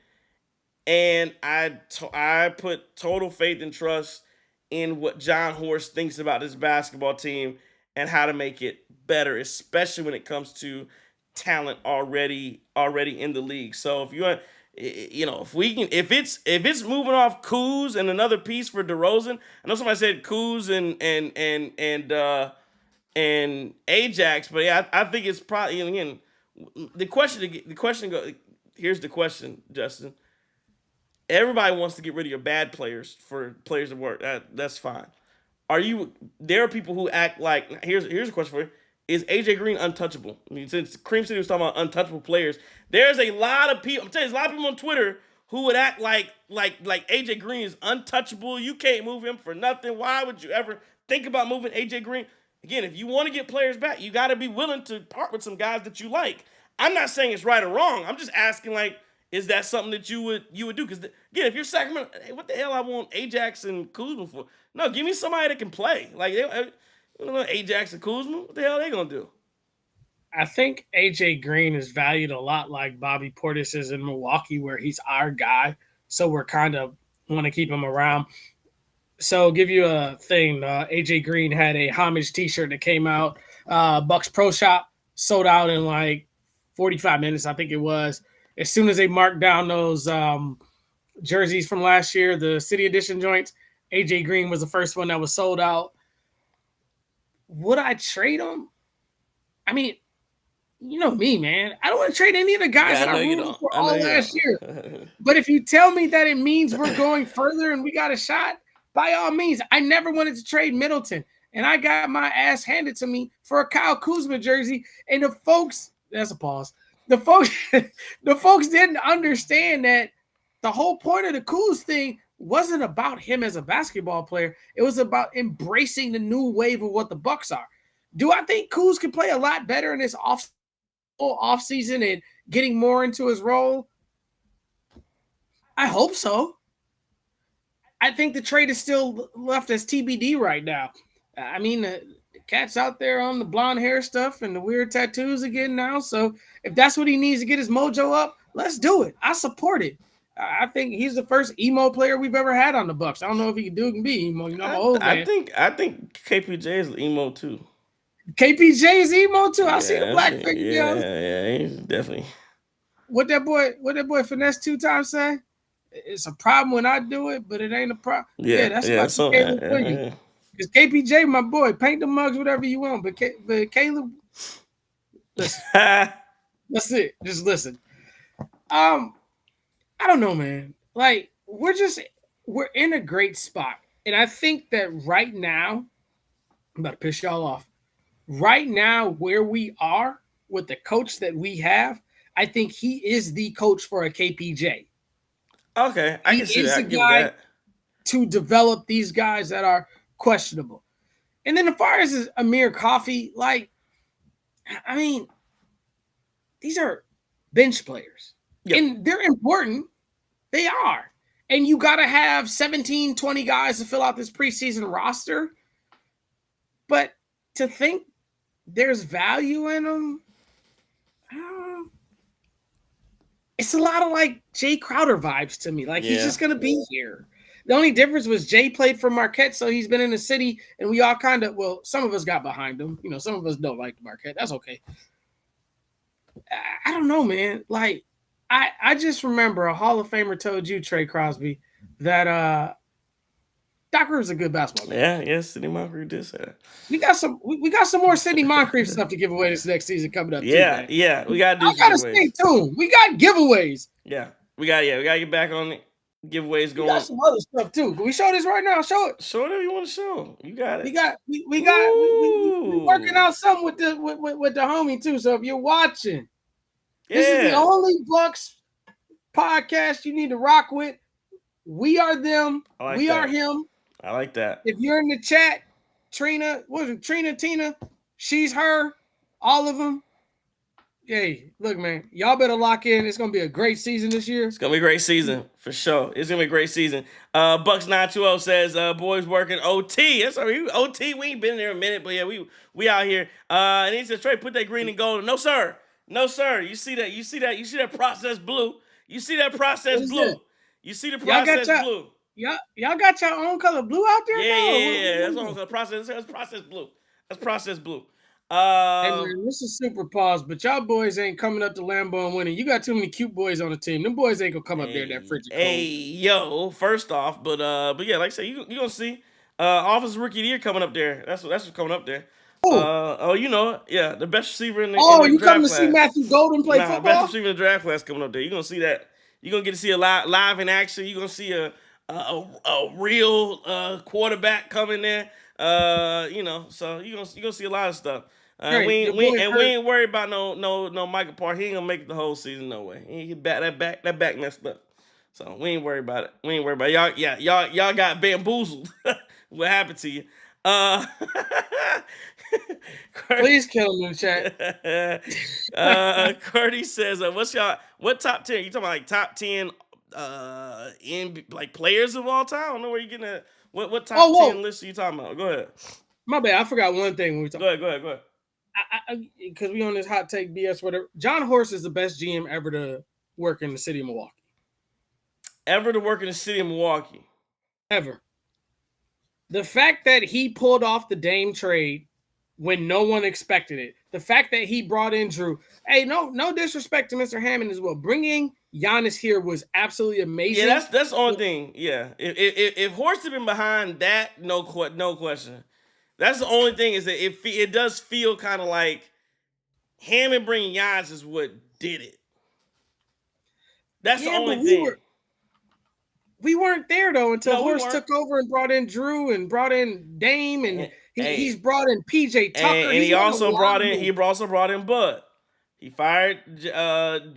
And I put total faith and trust in what John Horst thinks about this basketball team and how to make it better, especially when it comes to talent already in the league. So if you want, if it's moving off Kuz and another piece for DeRozan, I know somebody said Kuz and Ajax, but yeah, I think it's probably, again, the question goes. Here's the question, Justin. Everybody wants to get rid of your bad players for players that work. That's fine. There are people who act like, here's a question for you. Is AJ Green untouchable? I mean, since Cream City was talking about untouchable players, there's a lot of people, I'm telling you, there's a lot of people on Twitter who would act like AJ Green is untouchable. You can't move him for nothing. Why would you ever think about moving AJ Green? Again, if you want to get players back, you got to be willing to part with some guys that you like. I'm not saying it's right or wrong. I'm just asking, like, is that something that you would do? Because, again, if you're Sacramento, hey, what the hell I want Ajax and Kuzma for? No, give me somebody that can play. Like, Ajax and Kuzma, what the hell are they going to do? I think AJ Green is valued a lot like Bobby Portis is in Milwaukee, where he's our guy. So we're kind of want to keep him around. So I'll give you a thing. AJ Green had a homage t-shirt that came out. Bucks Pro Shop sold out in like 45 minutes, I think it was. As soon as they marked down those jerseys from last year, the City Edition joints, AJ Green was the first one that was sold out. Would I trade him? I mean, you know me, man. I don't want to trade any of the guys Yeah, I that I know you rooted don't. for I know all you last year. don't. But if you tell me that it means we're going further and we got a shot, by all means. I never wanted to trade Middleton, and I got my ass handed to me for a Kyle Kuzma jersey. And the folks, that's a pause. The folks, the folks didn't understand that the whole point of the Kuz thing wasn't about him as a basketball player. It was about embracing the new wave of what the Bucks are. Do I think Kuz can play a lot better in this off season and getting more into his role? I hope so. I think the trade is still left as TBD right now. I mean, the cat's out there on the blonde hair stuff and the weird tattoos again now. So if that's what he needs to get his mojo up, let's do it. I support it. I think he's the first emo player we've ever had on the Bucks. I don't know if he can do it and be emo. You know, I'm an old man. I think KPJ is emo too. KPJ is emo too. I see the black yeah, fingernails. yeah, he's definitely. What that boy finesse 2 times say? It's a problem when I do it, but it ain't a problem. Yeah, that's about So, Caleb for you. Because KPJ, my boy, paint the mugs whatever you want. But Caleb, listen, that's it. Just listen. I don't know, man. Like we're in a great spot, and I think that right now, I'm about to piss y'all off. Right now, where we are with the coach that we have, I think he is the coach for a KPJ. Okay, I can see that. I give that. To develop these guys that are questionable. And then as far as Amir Coffey, like, I mean, these are bench players. Yep. And they're important. They are. And you got to have 17, 20 guys to fill out this preseason roster. But to think there's value in them, it's a lot of like Jay Crowder vibes to me. Like, he's just going to be here. The only difference was Jay played for Marquette, so he's been in the city, and we all kind of, well, some of us got behind him. You know, some of us don't like Marquette. That's okay. I don't know, man. Like, I just remember a Hall of Famer told you, Trey Crosby, that Doc Rivers is a good basketball player. Yeah, Sidney Moncrief did say that. We got some more Sidney Moncrief stuff to give away this next season coming up. Yeah, too, yeah, we gotta do. I gotta stay tuned. We got giveaways. Yeah, we gotta get back on it. Giveaways going. We got some other stuff too. Can we show this right now? Show it. Show whatever you want to show. You got it. We working out something with the homie too. So if you're watching, this is the only Bucks podcast you need to rock with. We are them. We are him. I like that. If you're in the chat, Trina, Tina, she's her, all of them. Hey, look, man, y'all better lock in. It's gonna be a great season this year. It's gonna be a great season for sure. It's gonna be a great season. Bucks 920 says, boys working OT. That's right. OT. We ain't been there a minute, but yeah, we out here. And he says, Trey, put that green and gold. No, sir. No, sir. You see that process blue. You see that process blue. You see the process blue. Y'all got your own color blue out there? Yeah. That's all the process. That's process blue. That's process blue. Hey man, this is super pause, but y'all boys ain't coming up to Lambeau and winning. You got too many cute boys on the team. Them boys ain't gonna come up there that frigid cold. Hey, yo, first off, but yeah, like I say, you gonna see Offensive Rookie of the Year coming up there. That's what's coming up there. You know, yeah, the best receiver in the you draft coming to class. see Matthew Golden play football? Best receiver in the draft class coming up there. You're gonna see that. You're gonna get to see a live in action. You're gonna see a real quarterback coming there. You know, so you're gonna see a lot of stuff. We ain't worried about no Michael Park. He ain't gonna make it the whole season, no way. That back messed up. So we ain't worried about it. We ain't worried about it. Y'all got bamboozled. What happened to you? Please kill me in chat. Curdy says, what top 10? You talking about like top 10 in like players of all time? I don't know where you're getting at. What top 10 list are you talking about? Go ahead. My bad. I forgot one thing when we talking. Go ahead. Because we on this hot take BS, whatever. John Horst is the best GM ever to work in the city of Milwaukee. Ever to work in the city of Milwaukee. Ever. The fact that he pulled off the Dame trade when no one expected it. The fact that he brought in Drew. Hey, no disrespect to Mr. Hammond as well. Bringing Giannis here was absolutely amazing. Yeah, that's the only thing. Yeah, if Horst had been behind that, no question. That's the only thing is that it does feel kind of like him and bringing Giannis is what did it. That's the Yeah, but only thing. we weren't there though until No, we Horst weren't. took over and brought in Drew and brought in Dame and he's Hey, brought in PJ Tucker. and He's he made a also lot brought of in moves. Bud. He fired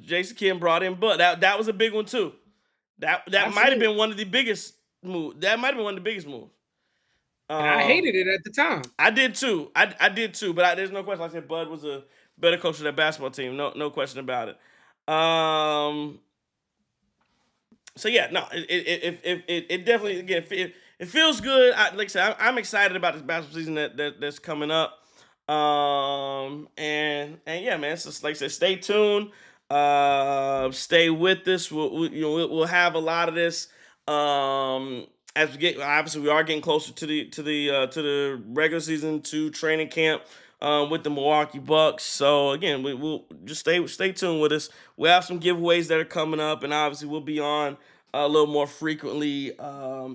Jason Kidd, brought in Bud. That was a big one too. That might have been one of the biggest moves. That might have been one of the biggest moves. And I hated it at the time. I did too. I did too. But there's no question. Like I said, Bud was a better coach of that basketball team. No question about it. So yeah, no, it definitely, again, it feels good. Like I said, I'm excited about this basketball season that's coming up. And yeah, man. So like I said, stay tuned. Stay with us. We'll have a lot of this. As we get, obviously, we are getting closer to the regular season, to training camp. With the Milwaukee Bucks. So again, we'll just stay tuned with us. We have some giveaways that are coming up, and obviously we'll be on a little more frequently,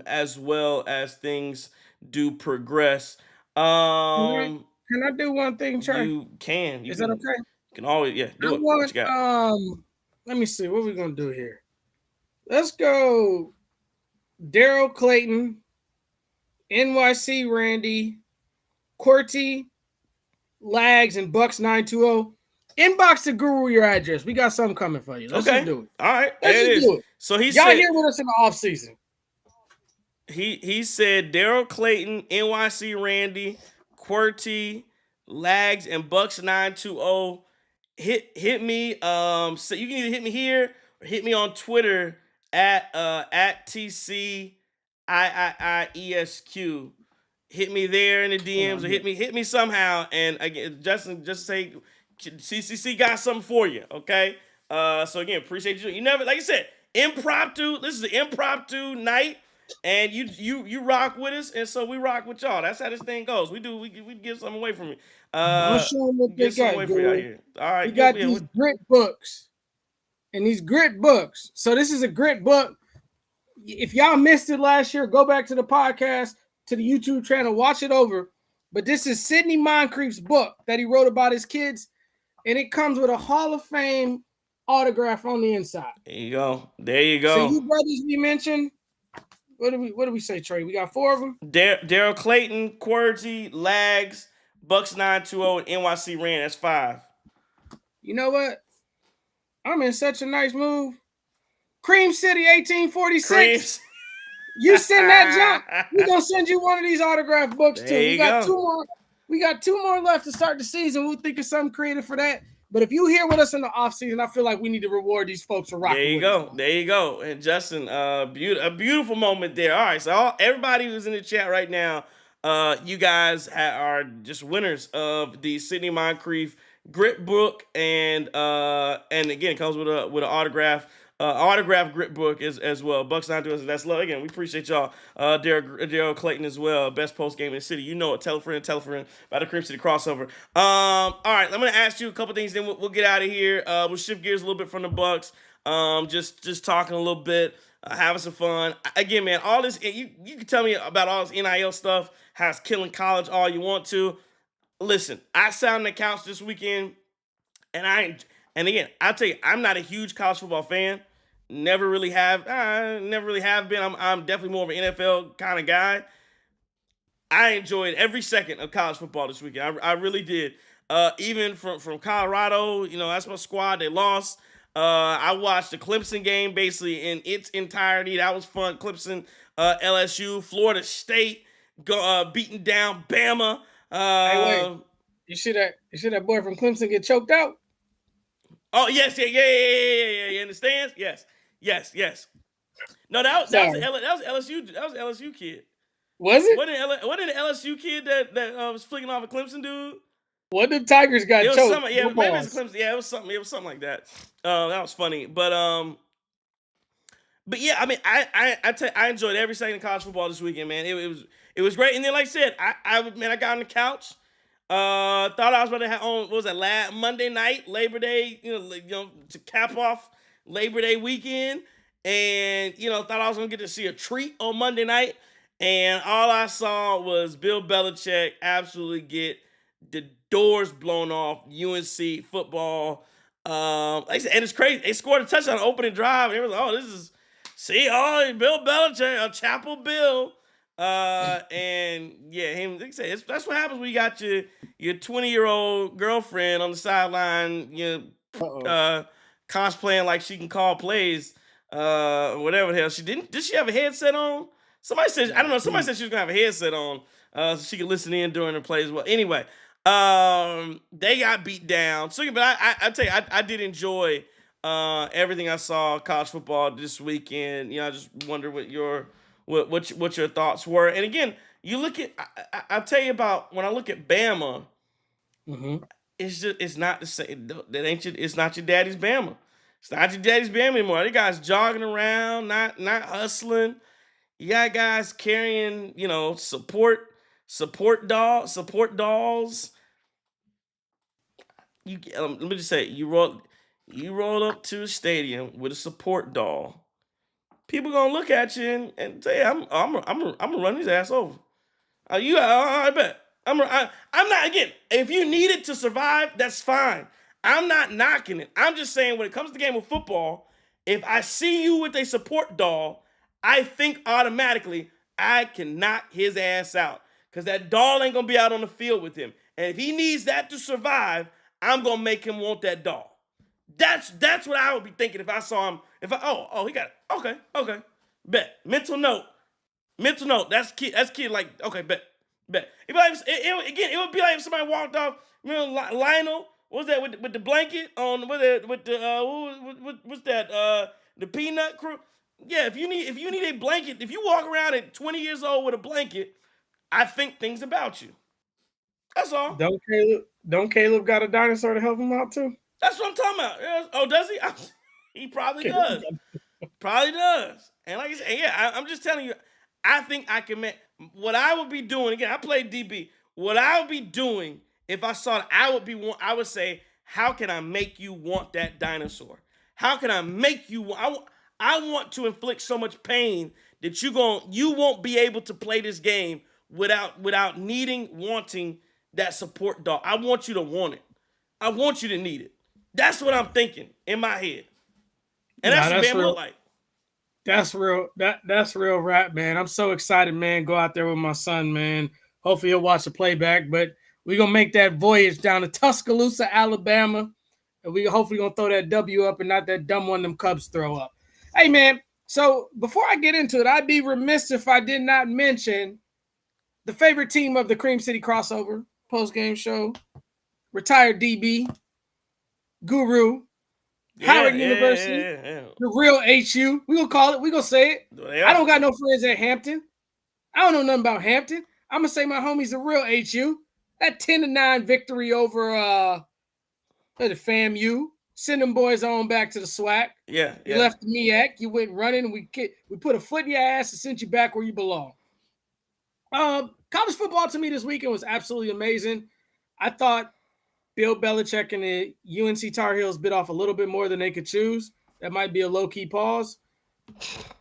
as well as things do progress. Can I do one thing, Trey? You can. Is that okay? You can always, yeah, do I it. want What you got? let me see what we're gonna do here. Let's go Daryl Clayton, NYC Randy, Qwerty, Lags, and Bucks 920. Inbox the Guru your address. We got something coming for you. Let's just do it. All right. Let's just do it. So y'all said, here with us in the offseason. He said Daryl Clayton, NYC Randy, Qwerty, Lags, and Bucks 920. Hit me. So you can either hit me here or hit me on Twitter at TCIIESQ. Hit me there in the DMs, or hit me somehow. And again, Justin, just say CCC got something for you. Okay. So again, appreciate you. You never, like I said, impromptu. This is an impromptu night, and you rock with us, and so we rock with y'all. That's how this thing goes. We give something away from you. I'm showing what they got. Away for y'all here. All right. We got these grit books, and these grit books. So this is a grit book. If y'all missed it last year, go back to the podcast, to the YouTube channel, watch it over. But this is Sidney Moncrief's book that he wrote about his kids, and it comes with a Hall of Fame autograph on the inside. There you go. There you go. So you brothers we mentioned, what do we say, Trey? We got 4 of them. Daryl Clayton, Qwerty, Lags, Bucks 920, and NYC Rand. That's 5. You know what? I'm in such a nice move. Cream City 1846. You send that junk, we're gonna send you one of these autograph books too. We got 2 more. We got 2 more left to start the season. We'll think of something creative for that. But if you here with us in the offseason, I feel like we need to reward these folks for rocking. There you go. And Justin, a beautiful moment there. All right, so everybody who's in the chat right now, you guys are just winners of the Sidney Moncrief Grit Book, and again, it comes with an autograph. Autograph grit book as well. Bucks 920. That's love. Again, we appreciate y'all. Daryl Clayton as well. Best post game in the city. You know it. Tell a friend about the Cream City crossover. All right, I'm gonna ask you a couple things. Then we'll get out of here. We'll shift gears a little bit from the Bucks. Just talking a little bit, having some fun. Again, man, all this. You can tell me about all this NIL stuff. How it's killing college all you want to. Listen, I sat on the couch this weekend, and again, I'll tell you, I'm not a huge college football fan. Never really have been. I'm definitely more of an NFL kind of guy. I enjoyed every second of college football this weekend. I really did. Even from Colorado, that's my squad. They lost. I watched the Clemson game basically in its entirety. That was fun. Clemson, LSU, Florida State beating down Bama. Hey, wait. You see that boy from Clemson get choked out? Oh yes, yeah. In the stands, yes. No, that was LSU. That was LSU kid. Was it? Wasn't the LSU kid that was flicking off a Clemson dude? What the Tigers got choked? Maybe it's Clemson. Yeah, it was something. It was something like that. That was funny. But yeah, I mean, I enjoyed every second of college football this weekend, man. It was great. And then, like I said, I got on the couch. Thought I was about to have on, what was that, Monday night, Labor Day, to cap off Labor Day weekend. And, thought I was going to get to see a treat on Monday night. And all I saw was Bill Belichick absolutely get the doors blown off UNC football. Like I said, and it's crazy. They scored a touchdown on opening drive, and it was this is Bill Belichick, Chapel Bill. And yeah, him. Like I said, that's what happens when you got your 20-year-old girlfriend on the sideline, cosplaying like she can call plays, whatever the hell she didn't. Did she have a headset on? Somebody said I don't know. Somebody said she was gonna have a headset on, so she could listen in during the plays. Well, anyway, they got beat down. So, but I tell you, I did enjoy everything I saw college football this weekend. I just wonder what your thoughts were. And again, you look at I tell you about when I look at Bama. Mm-hmm. It's not the same. It's not your daddy's Bama. It's not your daddy's Bama anymore. They guys jogging around, not hustling. You got guys carrying, support dolls. Let me just say, you roll up to a stadium with a support doll. People gonna look at you and say, I'm gonna run his ass over. I bet. I'm not, again, if you need it to survive, that's fine. I'm not knocking it. I'm just saying when it comes to the game of football, if I see you with a support doll, I think automatically I can knock his ass out. Because that doll ain't going to be out on the field with him. And if he needs that to survive, I'm going to make him want that doll. That's what I would be thinking if I saw him. He got it. Okay. Bet. Mental note. That's kid like, okay, bet. It would be like if somebody walked off. Lionel, what was that with the blanket on with the what's that the Peanut Crew? Yeah, if you need a blanket, if you walk around at 20 years old with a blanket, I think things about you. That's all. Don't Caleb got a dinosaur to help him out too? That's what I'm talking about. Oh, does he? He probably does. Probably does. And like I said, yeah, I'm just telling you. I think I can make what I would be doing. Again, I played DB. What I would be doing if I saw it, I would say, how can I make you want that dinosaur? How can I make you? I want to inflict so much pain that you won't be able to play this game without wanting that support dog. I want you to want it. I want you to need it. That's what I'm thinking in my head, and that's what Bama look like. That's real. That's real rap, man. I'm so excited, man. Go out there with my son, man. Hopefully he'll watch the playback. But we're gonna make that voyage down to Tuscaloosa, Alabama. And we hopefully gonna throw that W up and not that dumb one them Cubs throw up. Hey man, so before I get into it, I'd be remiss if I did not mention the favorite team of the Cream City crossover post-game show, retired DB, Guru. Howard University, the real HU. We're going to call it. We're going to say it. I don't got no friends at Hampton. I don't know nothing about Hampton. I'm going to say my homie's the real HU. That 10-9 victory over the FAMU. Send them boys on back to the SWAC. Yeah. You left the MEAC. You went running. And we put a foot in your ass and sent you back where you belong. College football to me this weekend was absolutely amazing. I thought Bill Belichick and the UNC Tar Heels bit off a little bit more than they could choose. That might be a low-key pause.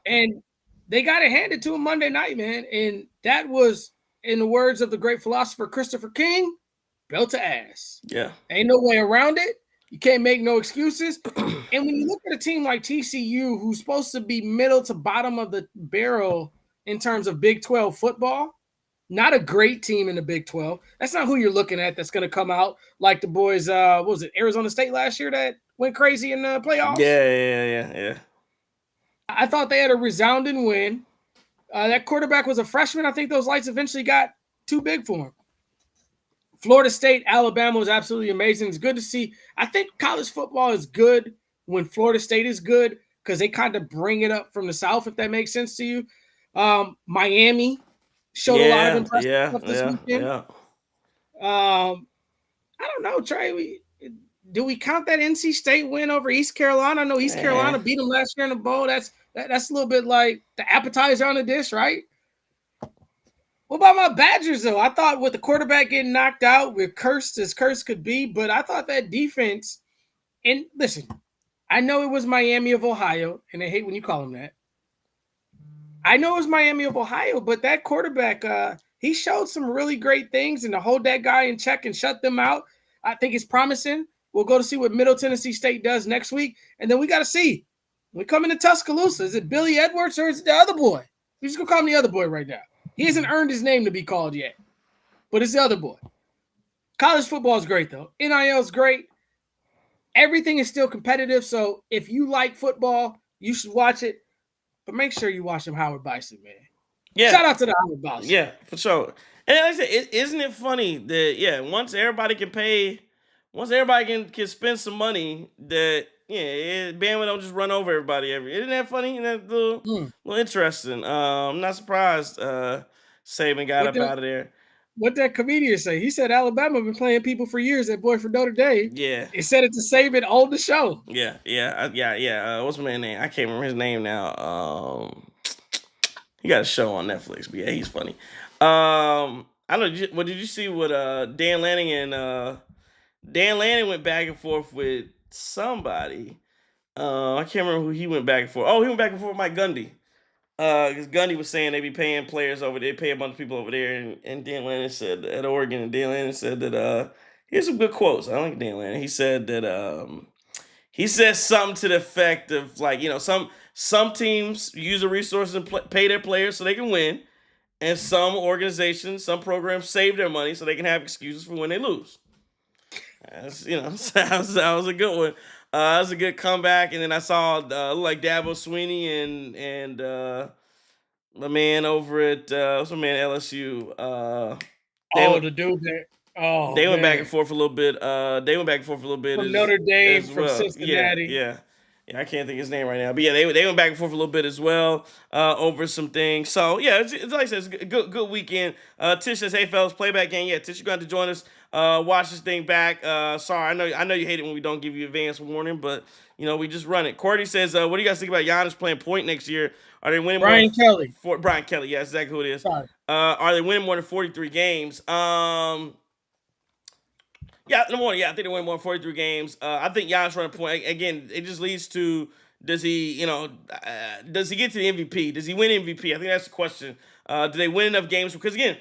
And they got it handed to them Monday night, man. And that was, in the words of the great philosopher Christopher King, belt to ass. Yeah. Ain't no way around it. You can't make no excuses. And when you look at a team like TCU, who's supposed to be middle to bottom of the barrel in terms of Big 12 football, not a great team in the Big 12. That's not who you're looking at that's going to come out like the boys, what was it, Arizona State last year that went crazy in the playoffs? Yeah. I thought they had a resounding win. That quarterback was a freshman. I think those lights eventually got too big for him. Florida State, Alabama was absolutely amazing. It's good to see. I think college football is good when Florida State is good because they kind of bring it up from the South, if that makes sense to you. Miami showed a lot of impressive stuff this weekend. Yeah. I don't know, Trey. Do we count that NC State win over East Carolina? I know East Carolina beat them last year in the bowl. That's a little bit like the appetizer on the dish, right? What about my Badgers, though? I thought with the quarterback getting knocked out, we're cursed as cursed could be, but I thought that defense, and listen, I know it was Miami of Ohio, and I hate when you call them that. I know it was Miami of Ohio, but that quarterback, he showed some really great things, and to hold that guy in check and shut them out, I think it's promising. We'll go to see what Middle Tennessee State does next week, and then we got to see when we come into Tuscaloosa. Is it Billy Edwards or is it the other boy? We're just gonna call him the other boy right now. He hasn't earned his name to be called yet, but it's the other boy. College football is great though. NIL is great. Everything is still competitive. So if you like football, you should watch it. But make sure you watch some Howard Bison, man. Yeah, Shout out to the Howard Bison. yeah, for sure. And like I said, isn't it funny that once everybody can pay, once everybody can spend some money, that Bama don't just run over everybody isn't that funny? Isn't that little interesting? I'm not surprised Saban got up out of there. What that comedian say? He said Alabama been playing people for years. That boy from Notre Dame. Yeah. He said it to Saban on the show. Yeah. What's my man's name? I can't remember his name now. He got a show on Netflix, but yeah, he's funny. I don't know. What did you see? What Dan Lanning and Dan Lanning went back and forth with somebody. I can't remember who he went back and forth. Oh, he went back and forth with Mike Gundy. Because Gundy was saying they be paying players over there, pay a bunch of people over there, and Dan Lanning said at Oregon, and Dan Lanning said that here's some good quotes. I like Dan Lanning. He said that he said something to the effect of like, some teams use the resources and pay their players so they can win, and some organizations, some programs save their money so they can have excuses for when they lose. That's, that was a good one. That was a good comeback, and then I saw like Dabo Sweeney and my man over at what's my man at LSU. The dude that they went back and forth a little bit. From Notre Dame, from well. Cincinnati. Yeah, I can't think of his name right now, but yeah, they went back and forth a little bit as well over some things. So yeah, it's like I said, it's a good weekend. Tish says, "Hey fellas, playback game." Yeah, Tish, you're going to join us. Watch this thing back. Sorry, I know you hate it when we don't give you advance warning, but we just run it. Courtney says, "What do you guys think about Giannis playing point next year? Are they winning?" Brian Kelly. Brian Kelly, yeah, that's exactly who it is. Sorry. Are they winning more than 43 games? Yeah, number one, I think they win more than 43 games. I think Giannis running point again. It just leads to does he get to the MVP? Does he win MVP? I think that's the question. Do they win enough games? Because again,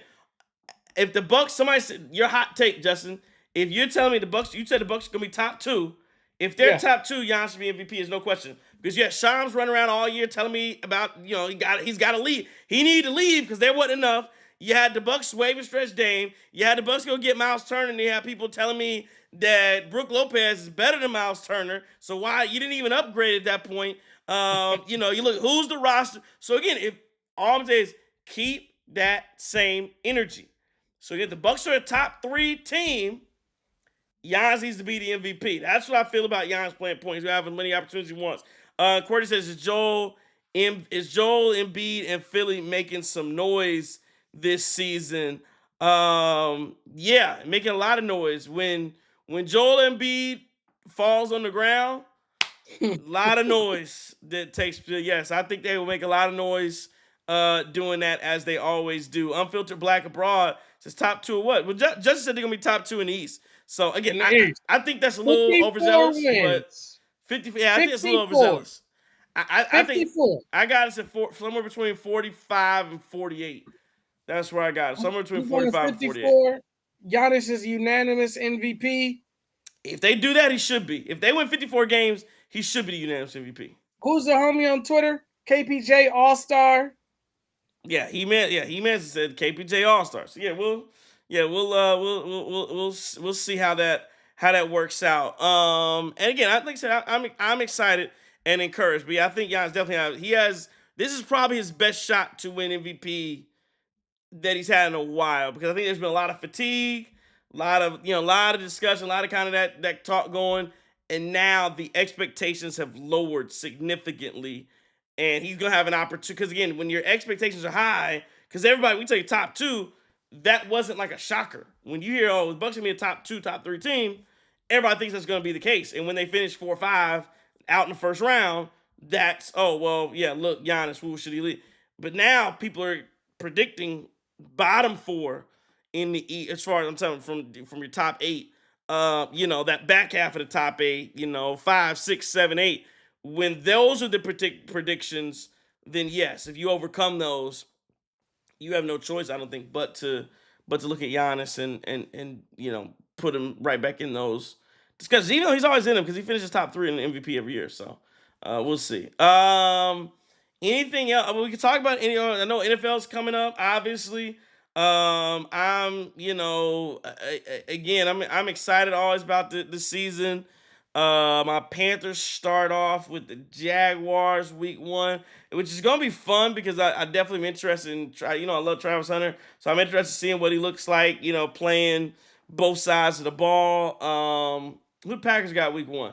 if the Bucks, somebody said your hot take, Justin. If you're telling me the Bucks, you said the Bucks are gonna be top 2. If they're top 2, Giannis should be MVP. Is no question. Because Shams running around all year telling me about he's got to leave. He needed to leave because there wasn't enough. You had the Bucks wave and stretch Dame. You had the Bucks go get Miles Turner, and you had people telling me that Brook Lopez is better than Miles Turner. So why you didn't even upgrade at that point? You look who's the roster. So again, if all I'm saying is keep that same energy. So again, the Bucks are a top 3 team. Giannis needs to be the MVP. That's what I feel about Giannis playing points. He's gonna have as many opportunities he wants. Courtney says, is Joel Embiid and Philly making some noise this season? Yeah, making a lot of noise. When Joel Embiid falls on the ground, a lot of noise that takes place. Yes, I think they will make a lot of noise doing that as they always do. Unfiltered Black Abroad says top 2 of what? Well, Justin said they're gonna be top 2 in the East. So again, I think that's a little overzealous, but 50. Yeah, I think it's a little overzealous. I think I got us at somewhere between 45 and 48. That's where I got it. Somewhere between 45 and 48. Giannis is unanimous MVP. If they do that, he should be. If they win 54 games, he should be the unanimous MVP. Who's the homie on Twitter? KPJ All-Star. He said KPJ All-Star. So we'll see how that works out. And again, like I said, I'm excited and encouraged. But yeah, I think Giannis definitely this is probably his best shot to win MVP that he's had in a while, because I think there's been a lot of fatigue, a lot of discussion, a lot of kind of that talk going, and now the expectations have lowered significantly, and he's gonna have an opportunity. Because again, when your expectations are high, because we tell you top 2, that wasn't like a shocker. When you hear, the Bucks gonna be a top 2, top 3 team, everybody thinks that's gonna be the case. And when they finish 4 or 5 out in the first round, that's look, Giannis, who should he lead? But now people are predicting bottom 4 in the East, as far as I'm telling from your top 8. That back half of the top 8, 5, 6, 7, 8. When those are the predictions, then yes, if you overcome those, you have no choice, I don't think, but to look at Giannis and put him right back in those discussions. Even though he's always in them because he finishes top three in the MVP every year. So we'll see. Anything else? We can talk about any. I know NFL's coming up, obviously. I'm again, I'm excited always about the season. My Panthers start off with the Jaguars week 1, which is gonna be fun because I definitely am interested in try. I love Travis Hunter, so I'm interested in seeing what he looks like. Playing both sides of the ball. Who the Packers got week 1?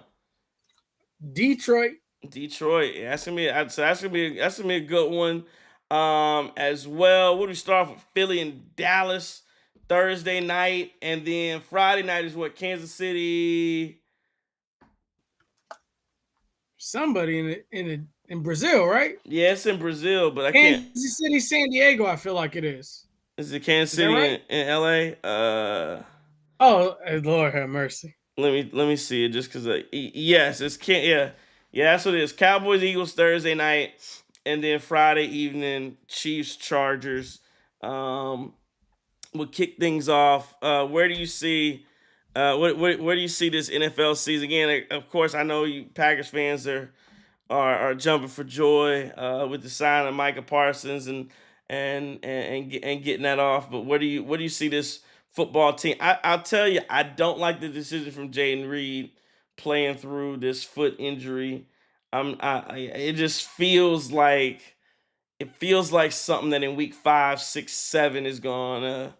Detroit. Detroit. Yeah, that's gonna be a good one. As well. What do we start off with? Philly and Dallas Thursday night, and then Friday night is what, Kansas City. Somebody in Brazil, right? Yeah, it's in Brazil, but I can't. Kansas City, San Diego. I feel like it is. Is it Kansas Is that City right? in LA? Oh, Lord have mercy. Let me see it just because. Yes, it's can yeah, that's what it is. Cowboys Eagles Thursday night, and then Friday evening Chiefs Chargers. We'll kick things off. Where do you see? Where do you see this NFL season again? Of course, I know you Packers fans are jumping for joy with the sign of Micah Parsons and getting that off. But where do you see this football team? I'll tell you, I don't like the decision from Jaden Reed playing through this foot injury. It just feels like something that in week 5, 6, 7 is gonna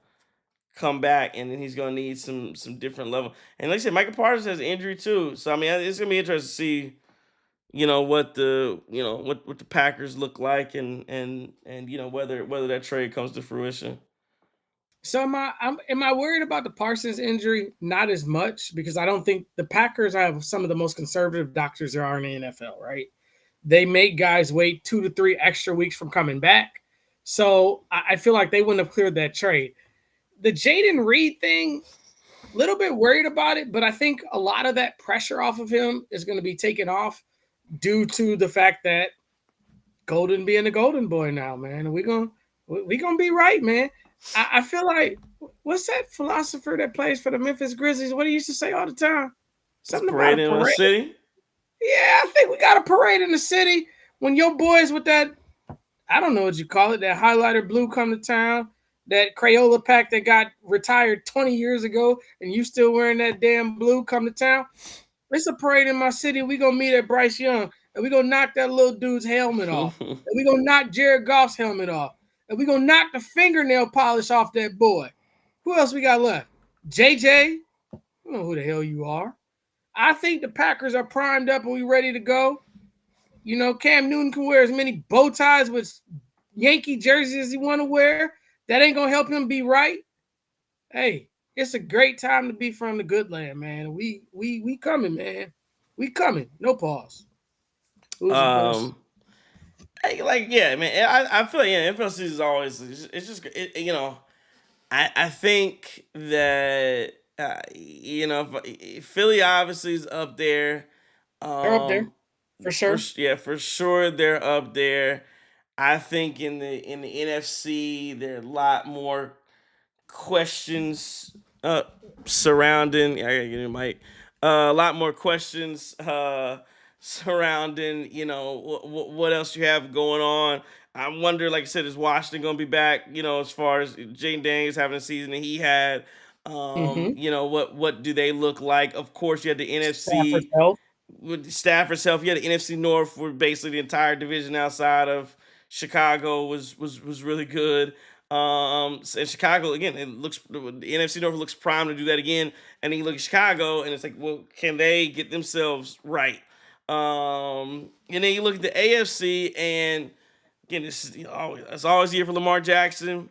come back, and then he's gonna need some different level. And like I said, Michael Parsons has an injury too, so I mean it's gonna be interesting to see what the Packers look like, and whether that trade comes to fruition. So am I worried about the Parsons injury? Not as much because I don't think the Packers have some of the most conservative doctors there are in the NFL, right? They make guys wait 2 to 3 extra weeks from coming back. So I feel like they wouldn't have cleared that trade. The Jaden Reed thing, a little bit worried about it, but I think a lot of that pressure off of him is going to be taken off due to the fact that Golden being a golden boy now, man. We gonna be right, man. I feel like what's that philosopher that plays for the Memphis Grizzlies? What he used to say all the time? It's Something about a parading in the parade. city. Yeah, I think we got a parade in the city when your boys with that, I don't know what you call it, that highlighter blue come to town, that Crayola pack that got retired 20 years ago, and you still wearing that damn blue come to town. It's a parade in my city. We gonna meet at Bryce Young, and we gonna knock that little dude's helmet off, and we gonna knock Jared Goff's helmet off, and we gonna knock the fingernail polish off that boy. Who else we got left? JJ. I don't know who the hell you are. I think the Packers are primed up and we ready to go. Cam Newton can wear as many bow ties with Yankee jerseys as he want to wear. That ain't gonna help him be right. Hey, it's a great time to be from the good land, man. We coming, man. We coming. No pause. Who's the boss? um, yeah, man. I feel like NFL season is always it's just I think that Philly obviously is up there. They're up there Um, for sure. yeah, for sure they're up there. I think in the NFC there are a lot more questions surrounding. I gotta get a mic. A lot more questions surrounding. What else you have going on. I wonder, like I said, is Washington going to be back? As far as Jane Daniels having a season that he had. Mm-hmm. What do they look like? Of course, you had the Stafford's NFC health. with Stafford's health. You had the NFC North, where basically the entire division outside of Chicago was really good. And Chicago again, the NFC North looks primed to do that again. And then you look at Chicago, and it's like, well, can they get themselves right? And then you look at the AFC, and again, it's always the year for Lamar Jackson.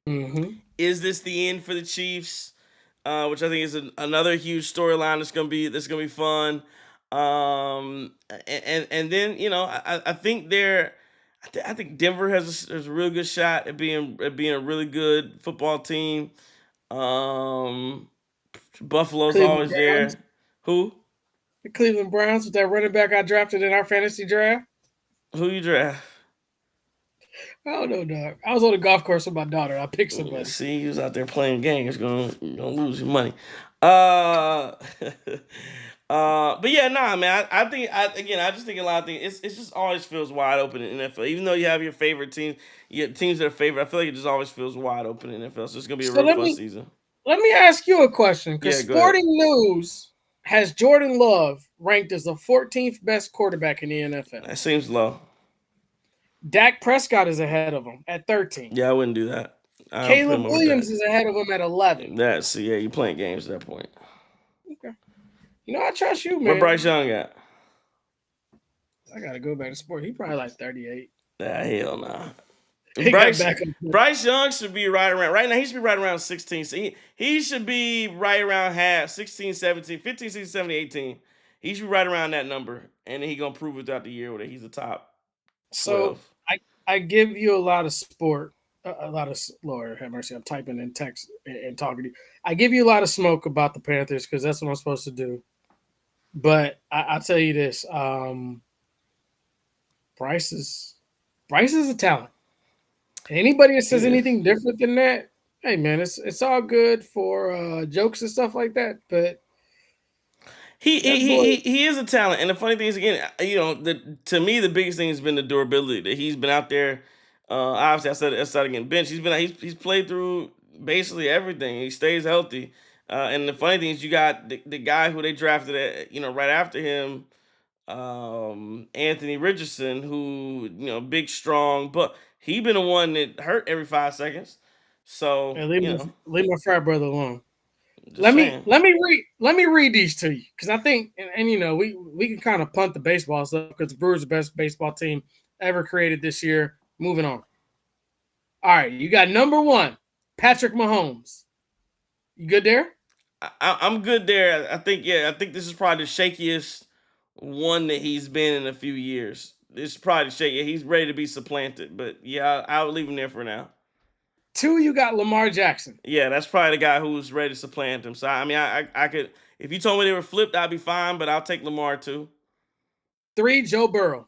Mm-hmm. Is this the end for the Chiefs? Which I think is another huge storyline that's gonna be fun. And then I think I think Denver has a real good shot at being a really good football team. Um, Buffalo's Cleveland always Browns. there. Who? The Cleveland Browns with that running back I drafted in our fantasy draft. Who you draft? I don't know, dog. I was on a golf course with my daughter. I picked Yeah, somebody. see, you was out there playing games, gonna lose your money. Uh, but yeah, nah, man. I think I just think a lot of things. It's just always feels wide open in NFL. Even though you have your favorite teams, your teams that are favorite. I feel like it just always feels wide open in NFL. So it's gonna be a So real let fun me season. let me ask you a question, because Yeah, go ahead. Sporting News has Jordan Love ranked as the 14th best quarterback in the NFL. That seems low. Dak Prescott is ahead of him at 13. Yeah, I wouldn't do that. I'll put Caleb him over Williams that. is ahead of him at 11. That's yeah, you playing games at that point. Okay. I trust you, Where Bryce man. Young at? I gotta go back to sport. He probably like 38. Ah, hell nah. He got Bryce back up. Bryce Young should be right around right now. He should be right around 16. So he should be right around half 16, 17, 15, 16, 17, 18. He should be right around that number. And then he gonna prove it throughout the year that he's the top So 12. I give you a lot of sport, a lot of Lord have mercy. I'm typing in text and talking to you. I give you a lot of smoke about the Panthers because that's what I'm supposed to do. But I'll tell you this: Bryce is Bryce is a talent. Anybody that He says is. anything different than that, hey man, it's all good for jokes and stuff like that. But He, he that boy, he he he is a talent, and the funny thing is, again, to me the biggest thing has been the durability that he's been out there. Obviously, I started getting benched. He's played through basically everything. He stays healthy, and the funny thing is, you got the guy who they drafted, right after him, Anthony Richardson, who big, strong, but he been the one that hurt every 5 seconds. So hey, leave my frat brother alone. just saying. Let me read these to you because I think and we can kind of punt the baseball stuff because the Brewers are the best baseball team ever created this year. Moving on. All right, you got number one, Patrick Mahomes. You good there? I'm good there. I think this is probably the shakiest one that he's been in a few years. This is probably the shaky. He's ready to be supplanted, but yeah, I'll leave him there for now. Two, you got Lamar Jackson. Yeah, that's probably the guy who's ready to supplant him. So I mean, I could, if you told me they were flipped, I'd be fine, but I'll take Lamar too. Three, Joe Burrow.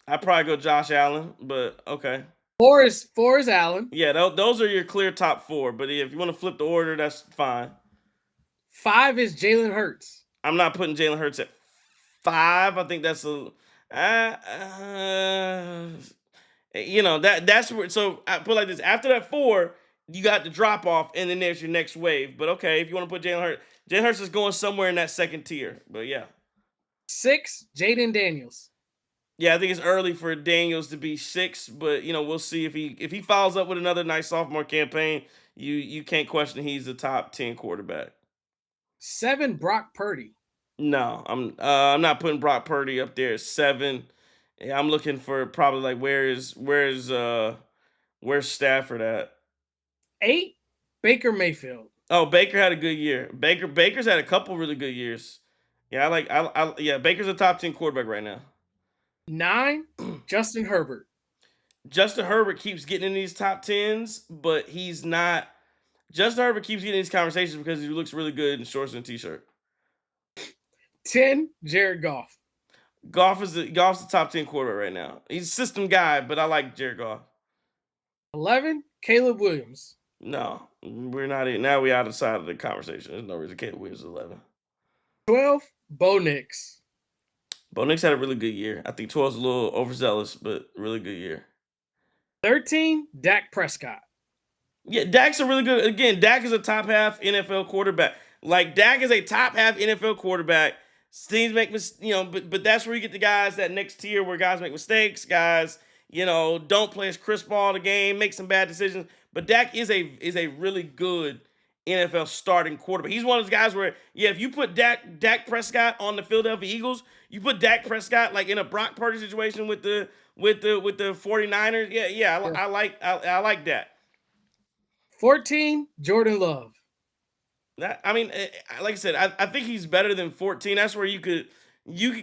I'd probably go Josh Allen, but okay. Four is Allen. Yeah, those are your clear top four. But if you want to flip the order, that's fine. Five is Jalen Hurts. I'm not putting Jalen Hurts at 5. I think that's a uh, uh, that's where. So I put it like this: after that 4, you got the drop off, and then there's your next wave. But okay, if you want to put Jalen Hurts is going somewhere in that second tier. But yeah, Six, Jaden Daniels. yeah, I think it's early for Daniels to be 6, but we'll see if he follows up with another nice sophomore campaign. You can't question he's the top 10 quarterback. Seven, Brock Purdy. No, I'm not putting Brock Purdy up there at 7. Yeah, I'm looking for probably like where's Stafford at? Eight, Baker Mayfield. Oh, Baker had a good year. Baker's had a couple really good years. Yeah, yeah, Baker's a top 10 quarterback right now. Nine, Justin Herbert. Justin Herbert keeps getting in these top 10s, but he's not. Justin Herbert keeps getting in these conversations because he looks really good in shorts and a t-shirt. 10, Jared Goff. Goff's the top 10 quarterback right now. He's a system guy, but I like Jared Goff. 11, Caleb Williams. No, we're not. Now we outside of the conversation. There's no reason Caleb Williams is 11. 12, Bo Nix. Bo Nix had a really good year. I think 12's a little overzealous, but really good year. 13, Dak Prescott. Yeah, Dak's a really good. Again, Dak is a top half NFL quarterback. Like Dak is a top half NFL quarterback. Teams make but that's where you get the guys that next tier where guys make mistakes, guys don't play his crisp ball the game, make some bad decisions. But Dak is a really good NFL starting quarterback. He's one of those guys where if you put Dak Prescott on the Philadelphia Eagles, you put Dak Prescott like in a Brock Purdy situation with the 49ers. I like that. 14, Jordan Love. I mean, like I said, I think he's better than 14. That's where you could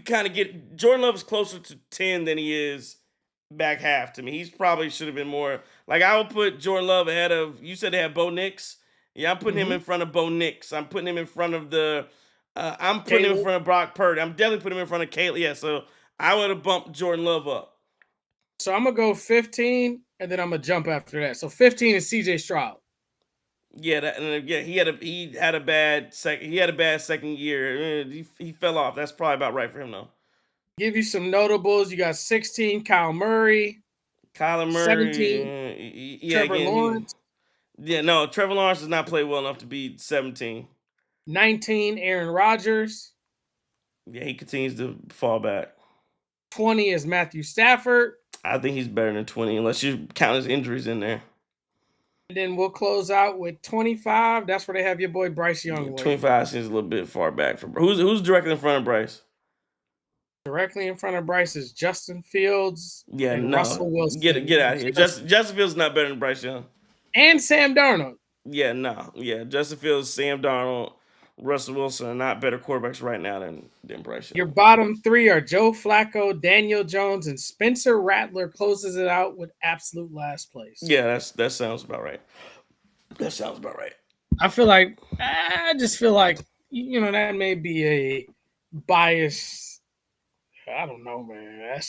kind of get Jordan Love is closer to 10 than he is back half to me. He's probably should have been more like I would put Jordan Love ahead of you said they had Bo Nix. Yeah, I'm putting him in front of Bo Nix. I'm putting him in front of I'm putting him in front of Brock Purdy. I'm definitely putting him in front of Caleb. Yeah, so I would have bumped Jordan Love up. So I'm gonna go 15, and then I'm gonna jump after that. So 15 is CJ Stroud. Yeah, yeah, he had a bad second year. He fell off. That's probably about right for him though. Give you some notables. You got 16, Kyle Murray. Kyler Murray, 17, yeah, Trevor again, he Lawrence. yeah, no, Trevor Lawrence does not play well enough to be 17. 19, Aaron Rodgers. Yeah, he continues to fall back. 20 is Matthew Stafford. I think he's better than 20 unless you count his injuries in there. And then we'll close out with 25. That's where they have your boy Bryce Yeah, Young waiting. 25 seems a little bit far back for who's directly in front of Bryce. Directly in front of Bryce is Justin Fields Yeah, and no, Russell Wilson. get out of here. Justin Fields not better than Bryce Young. And Sam Darnold. Yeah, no, yeah, Justin Fields, Sam Darnold, Russell Wilson are not better quarterbacks right now than Bryce Your Young. bottom three are Joe Flacco, Daniel Jones, and Spencer Rattler closes it out with absolute last place. Yeah, that sounds about right. That sounds about right. I just feel like, that may be a bias. I don't know, man.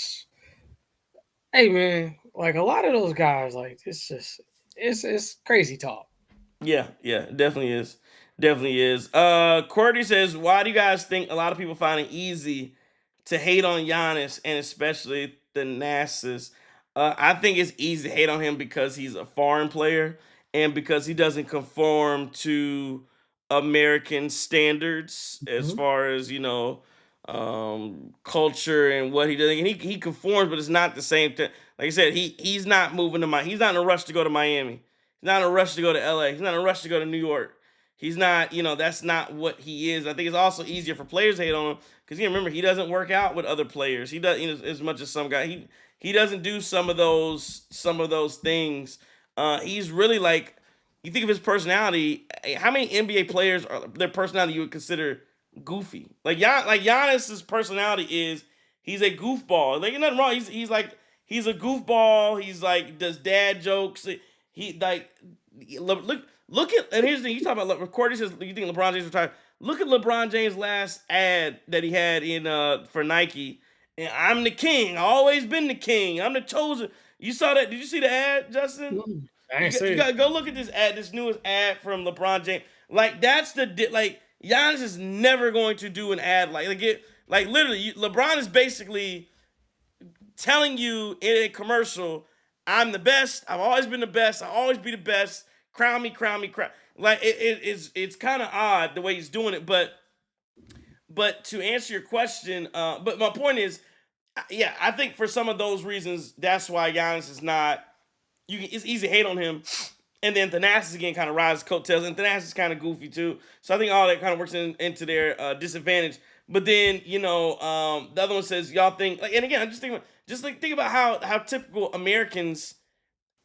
Hey, man, like a lot of those guys, like it's crazy talk. Yeah, yeah, it definitely is. Definitely is. Courtney says, why do you guys think a lot of people find it easy to hate on Giannis and especially the Nassus? I think it's easy to hate on him because he's a foreign player and because he doesn't conform to American standards as Mhm. far as, culture and what he does. And he conforms, but it's not the same thing. Like I said, he's not moving to He's not in a rush to go to Miami. He's not in a rush to go to LA. He's not in a rush to go to New York. He's not, that's not what he is. I think it's also easier for players to hate on him because you remember he doesn't work out with other players. He does, as much as some guy. He doesn't do some of those things. He's really like, you think of his personality. How many NBA players are their personality you would consider goofy? Like Giannis's personality is he's a goofball. Like nothing wrong. He's a goofball. He's like does dad jokes. He like look at, and here's the thing. You talk about recording says you think LeBron James retired. Look at LeBron James' last ad that he had in for Nike. And I'm the king. I always been the king. I'm the chosen. You saw that? Did you see the ad, Justin? I ain't You say got it. to go look at this ad, this newest ad from LeBron James. Like that's like Giannis is never going to do an ad like literally LeBron is basically telling you in a commercial, I'm the best. I've always been the best. I'll always be the best. Crown me, crown me, crown. Like it's kind of odd the way he's doing it, but to answer your question, but my point is, yeah, I think for some of those reasons, that's why Giannis is not. It's easy to hate on him, and then Thanasty again kind of rises coattails, and Thanasty is kind of goofy too. So I think all that kind of works into their disadvantage. But then the other one says y'all think like, and again, I'm think about how typical Americans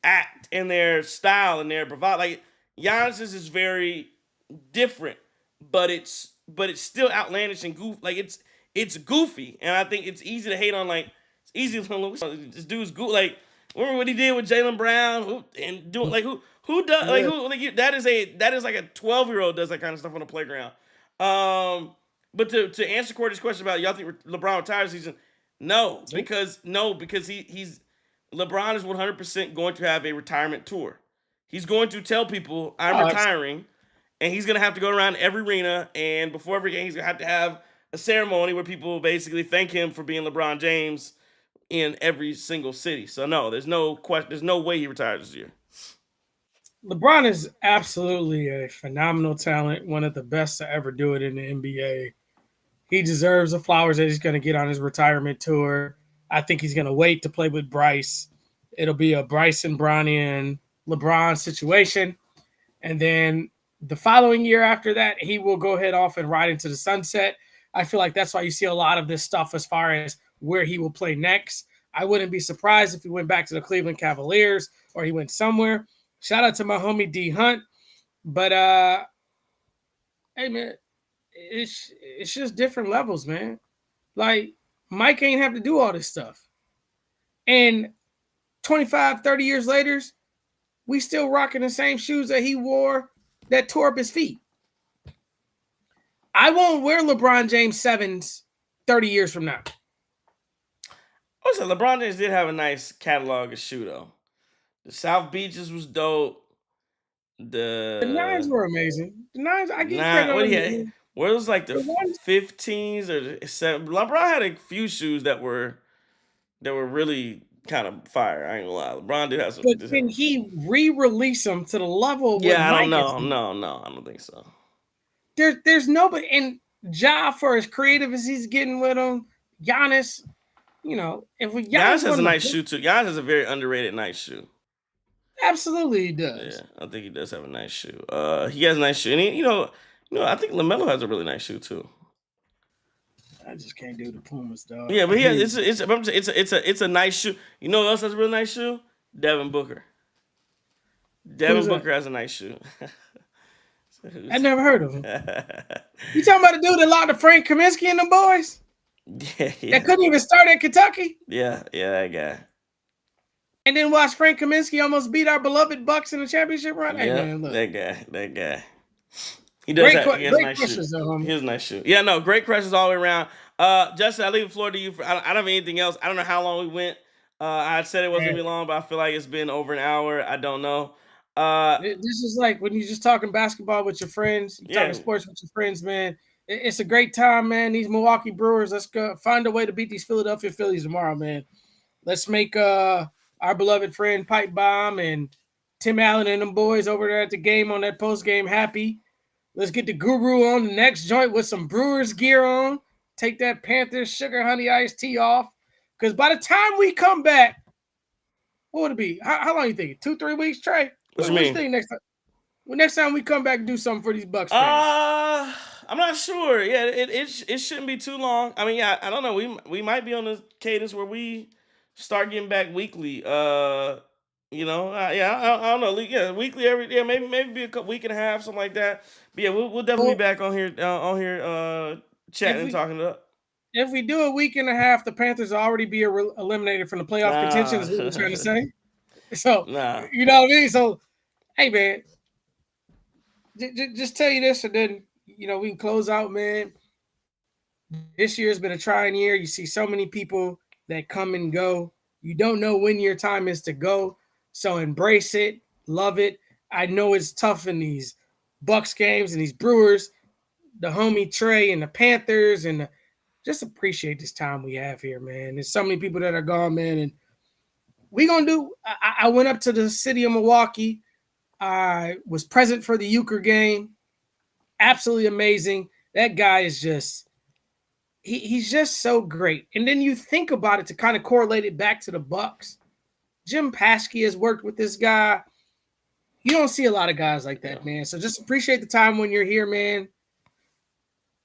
act in their style and their bravado. Like Giannis's is very different, but it's still outlandish and goof. Like it's goofy, and I think it's easy to hate on. Like it's easy to look. This dude's goof. Like remember what he did with Jalen Brown, and doing like who does like Yeah. who like that is like a 12-year-old does that kind of stuff on the playground. But to answer Courtney's question about y'all think LeBron retires season, Nope. because he's LeBron is 100% going to have a retirement tour. He's going to tell people I'm Oh, retiring, and he's going to have to go around every arena, and before every game, he's going to have a ceremony where people basically thank him for being LeBron James in every single city. So no, there's no question. There's no way he retires this year. LeBron is absolutely a phenomenal talent, one of the best to ever do it in the NBA. He deserves the flowers that he's going to get on his retirement tour. I think he's going to wait to play with Bryce. It'll be a Bryce and Bronny and LeBron situation. And then the following year after that, he will go head off and ride into the sunset. I feel like that's why you see a lot of this stuff as far as where he will play next. I wouldn't be surprised if he went back to the Cleveland Cavaliers or he went somewhere. Shout out to my homie D Hunt. But hey man, it's just different levels, man. Like Mike ain't have to do all this stuff. And 25, 30 years later, we still rocking the same shoes that he wore that tore up his feet. I won't wear LeBron James 7s 30 years from now. Also, LeBron James did have a nice catalog of shoe though. The South Beaches was dope. The nines The were amazing. The nines, I give credit nine, on what he them. had, where it was like the The ones, 15s or the seven. LeBron had a few shoes that were really kind of fire. I ain't gonna lie. LeBron did have some. but can he re-release them to the level of what Yeah, I don't Nike is know. doing? No, I don't think so. There's nobody, and Ja, for as creative as he's getting with them, Giannis, if Giannis Giannis has a wasn't a nice book, shoe too. Giannis has a very underrated nice shoe. absolutely he Yeah, does. I think he does have a nice shoe. He has a nice shoe, and I think Lamelo has a really nice shoe too. I just can't do the Pumas, dog. Yeah, I but he hear has, you. it's a nice shoe. You know who else has a really nice shoe? Devin Booker. Who's Devin that? Booker has a nice shoe. I never heard of him. You talking about the dude that locked the Frank Kaminsky and them boys Yeah, that yeah, couldn't even start at Kentucky, yeah, that guy. and then watch Frank Kaminsky almost beat our beloved Bucks in the championship run? Hey Yep, man, look, that guy. He has a great nice shoe. questions though, He homie. has a nice shoe. Yeah, no, great questions all the way around. Justin, I leave the floor to you. I don't have anything else. I don't know how long we went. I said it wasn't Man, gonna be long, but I feel like it's been over an hour. I don't know. Uh, this is like when you're just talking basketball with your friends, you talking yeah, sports with your friends, man. It's a great time, man. These Milwaukee Brewers, let's go find a way to beat these Philadelphia Phillies tomorrow, man. Let's make our beloved friend Pipe Bomb and Tim Allen and them boys over there at the game on that post game happy. Let's get the Guru on the next joint with some Brewers gear on. Take that Panthers sugar honey iced tea off. Because by the time we come back, what would it be? How long you think? 2-3 weeks, Trey? what you What you mean? think next time? Well, next time we come back and do something for these Bucks fans. Uh, I'm not sure. Yeah, it shouldn't be too long. I mean, yeah, I don't know. We might be on the cadence where we start getting back weekly. Yeah, I don't know. Yeah, weekly every yeah, maybe be a couple week and a half, something like that. But yeah, we'll definitely be Well, back on here if chatting and we talking to. if we do a week and a half, the Panthers will already be eliminated from the playoff contention, Nah, is what we're trying to say. So, nah. you know what I mean? So, hey, man, just tell you this, and then, we can close out, man. This year has been a trying year. You see so many people that come and go. You don't know when your time is to go. So embrace it, love it. I know it's tough in these Bucks games and these Brewers, the homie Trey and the Panthers, and just appreciate this time we have here, man. There's so many people that are gone, man, and we gonna do. I went up to the city of Milwaukee. I was present for the Euchre game. Absolutely amazing. That guy is just he's just so great. And then you think about it to kind of correlate it back to the Bucks. Jim Paschke has worked with this guy. You don't see a lot of guys like Yeah. that, man. So just appreciate the time when you're here, man.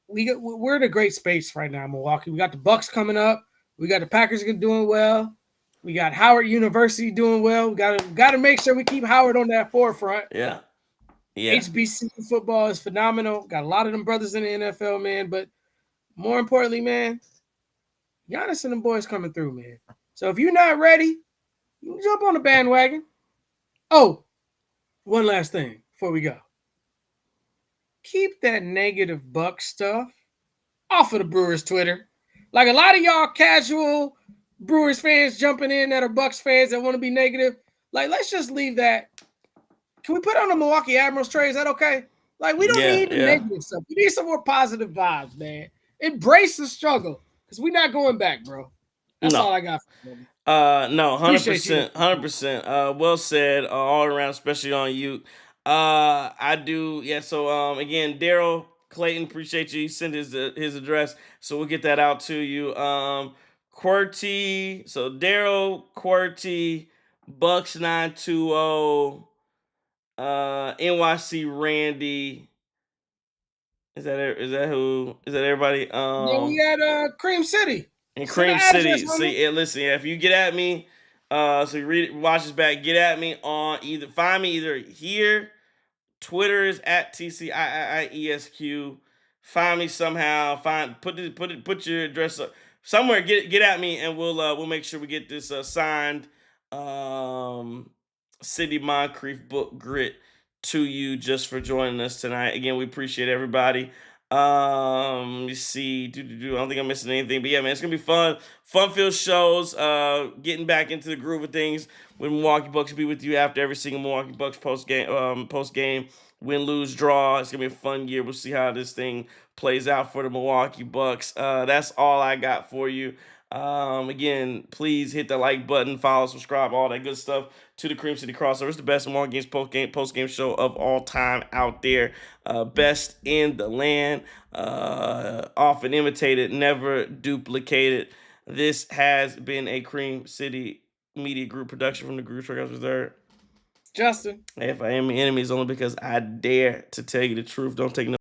We're in a great space right now, Milwaukee. We got the Bucks coming up. We got the Packers doing well. We got Howard University doing well. We got to make sure we keep Howard on that forefront. Yeah. Yeah. HBC football is phenomenal. Got a lot of them brothers in the NFL, man. But more importantly, man, Giannis and them boys coming through, man. So if you're not ready, you can jump on the bandwagon. Oh, one last thing before we go. Keep that negative Buck stuff off of the Brewers Twitter. Like a lot of y'all casual Brewers fans jumping in that are Bucks fans that want to be negative. Like, let's just leave that. Can we put on the Milwaukee Admirals tray? Is that okay? Like, we don't Yeah. need the Yeah. negative stuff. We need some more positive vibes, man. Embrace the struggle because we're not going back, bro. That's No. all I got for you. No, hundred Appreciate you. percent, 100%. Well said, all around, especially on you. I do, yeah. So, again, Daryl Clayton, appreciate you. He sent his address, so we'll get that out to you. QWERTY, so Daryl QWERTY, Bucks 920, NYC Randy. Is that who? Is that everybody? Yeah, we at Cream City. In Send the Cream address, City. homie. See, yeah, listen, yeah, if you get at me, so you watch this back, get at me on find me either here, Twitter is at TCIIESQ. Find me somehow, put your address up somewhere, get at me, and we'll make sure we get this signed City Moncrief book grit to you just for joining us tonight. Again, we appreciate everybody. You see, I don't think I'm missing anything, but yeah, man, it's gonna be fun-filled shows. Getting back into the groove of things. When Milwaukee Bucks will be with you after every single Milwaukee Bucks post game, win, lose, draw. It's gonna be a fun year. We'll see how this thing plays out for the Milwaukee Bucks. That's all I got for you. Again, please hit the like button, follow, subscribe, all that good stuff to the Cream City Crossover. It's the best Milwaukee Games post game show of all time out there. Best in the land. Often imitated, never duplicated. This has been a Cream City Media Group production from the Group Workouts Reserve. Justin. If I am your enemy, it's only because I dare to tell you the truth. Don't take no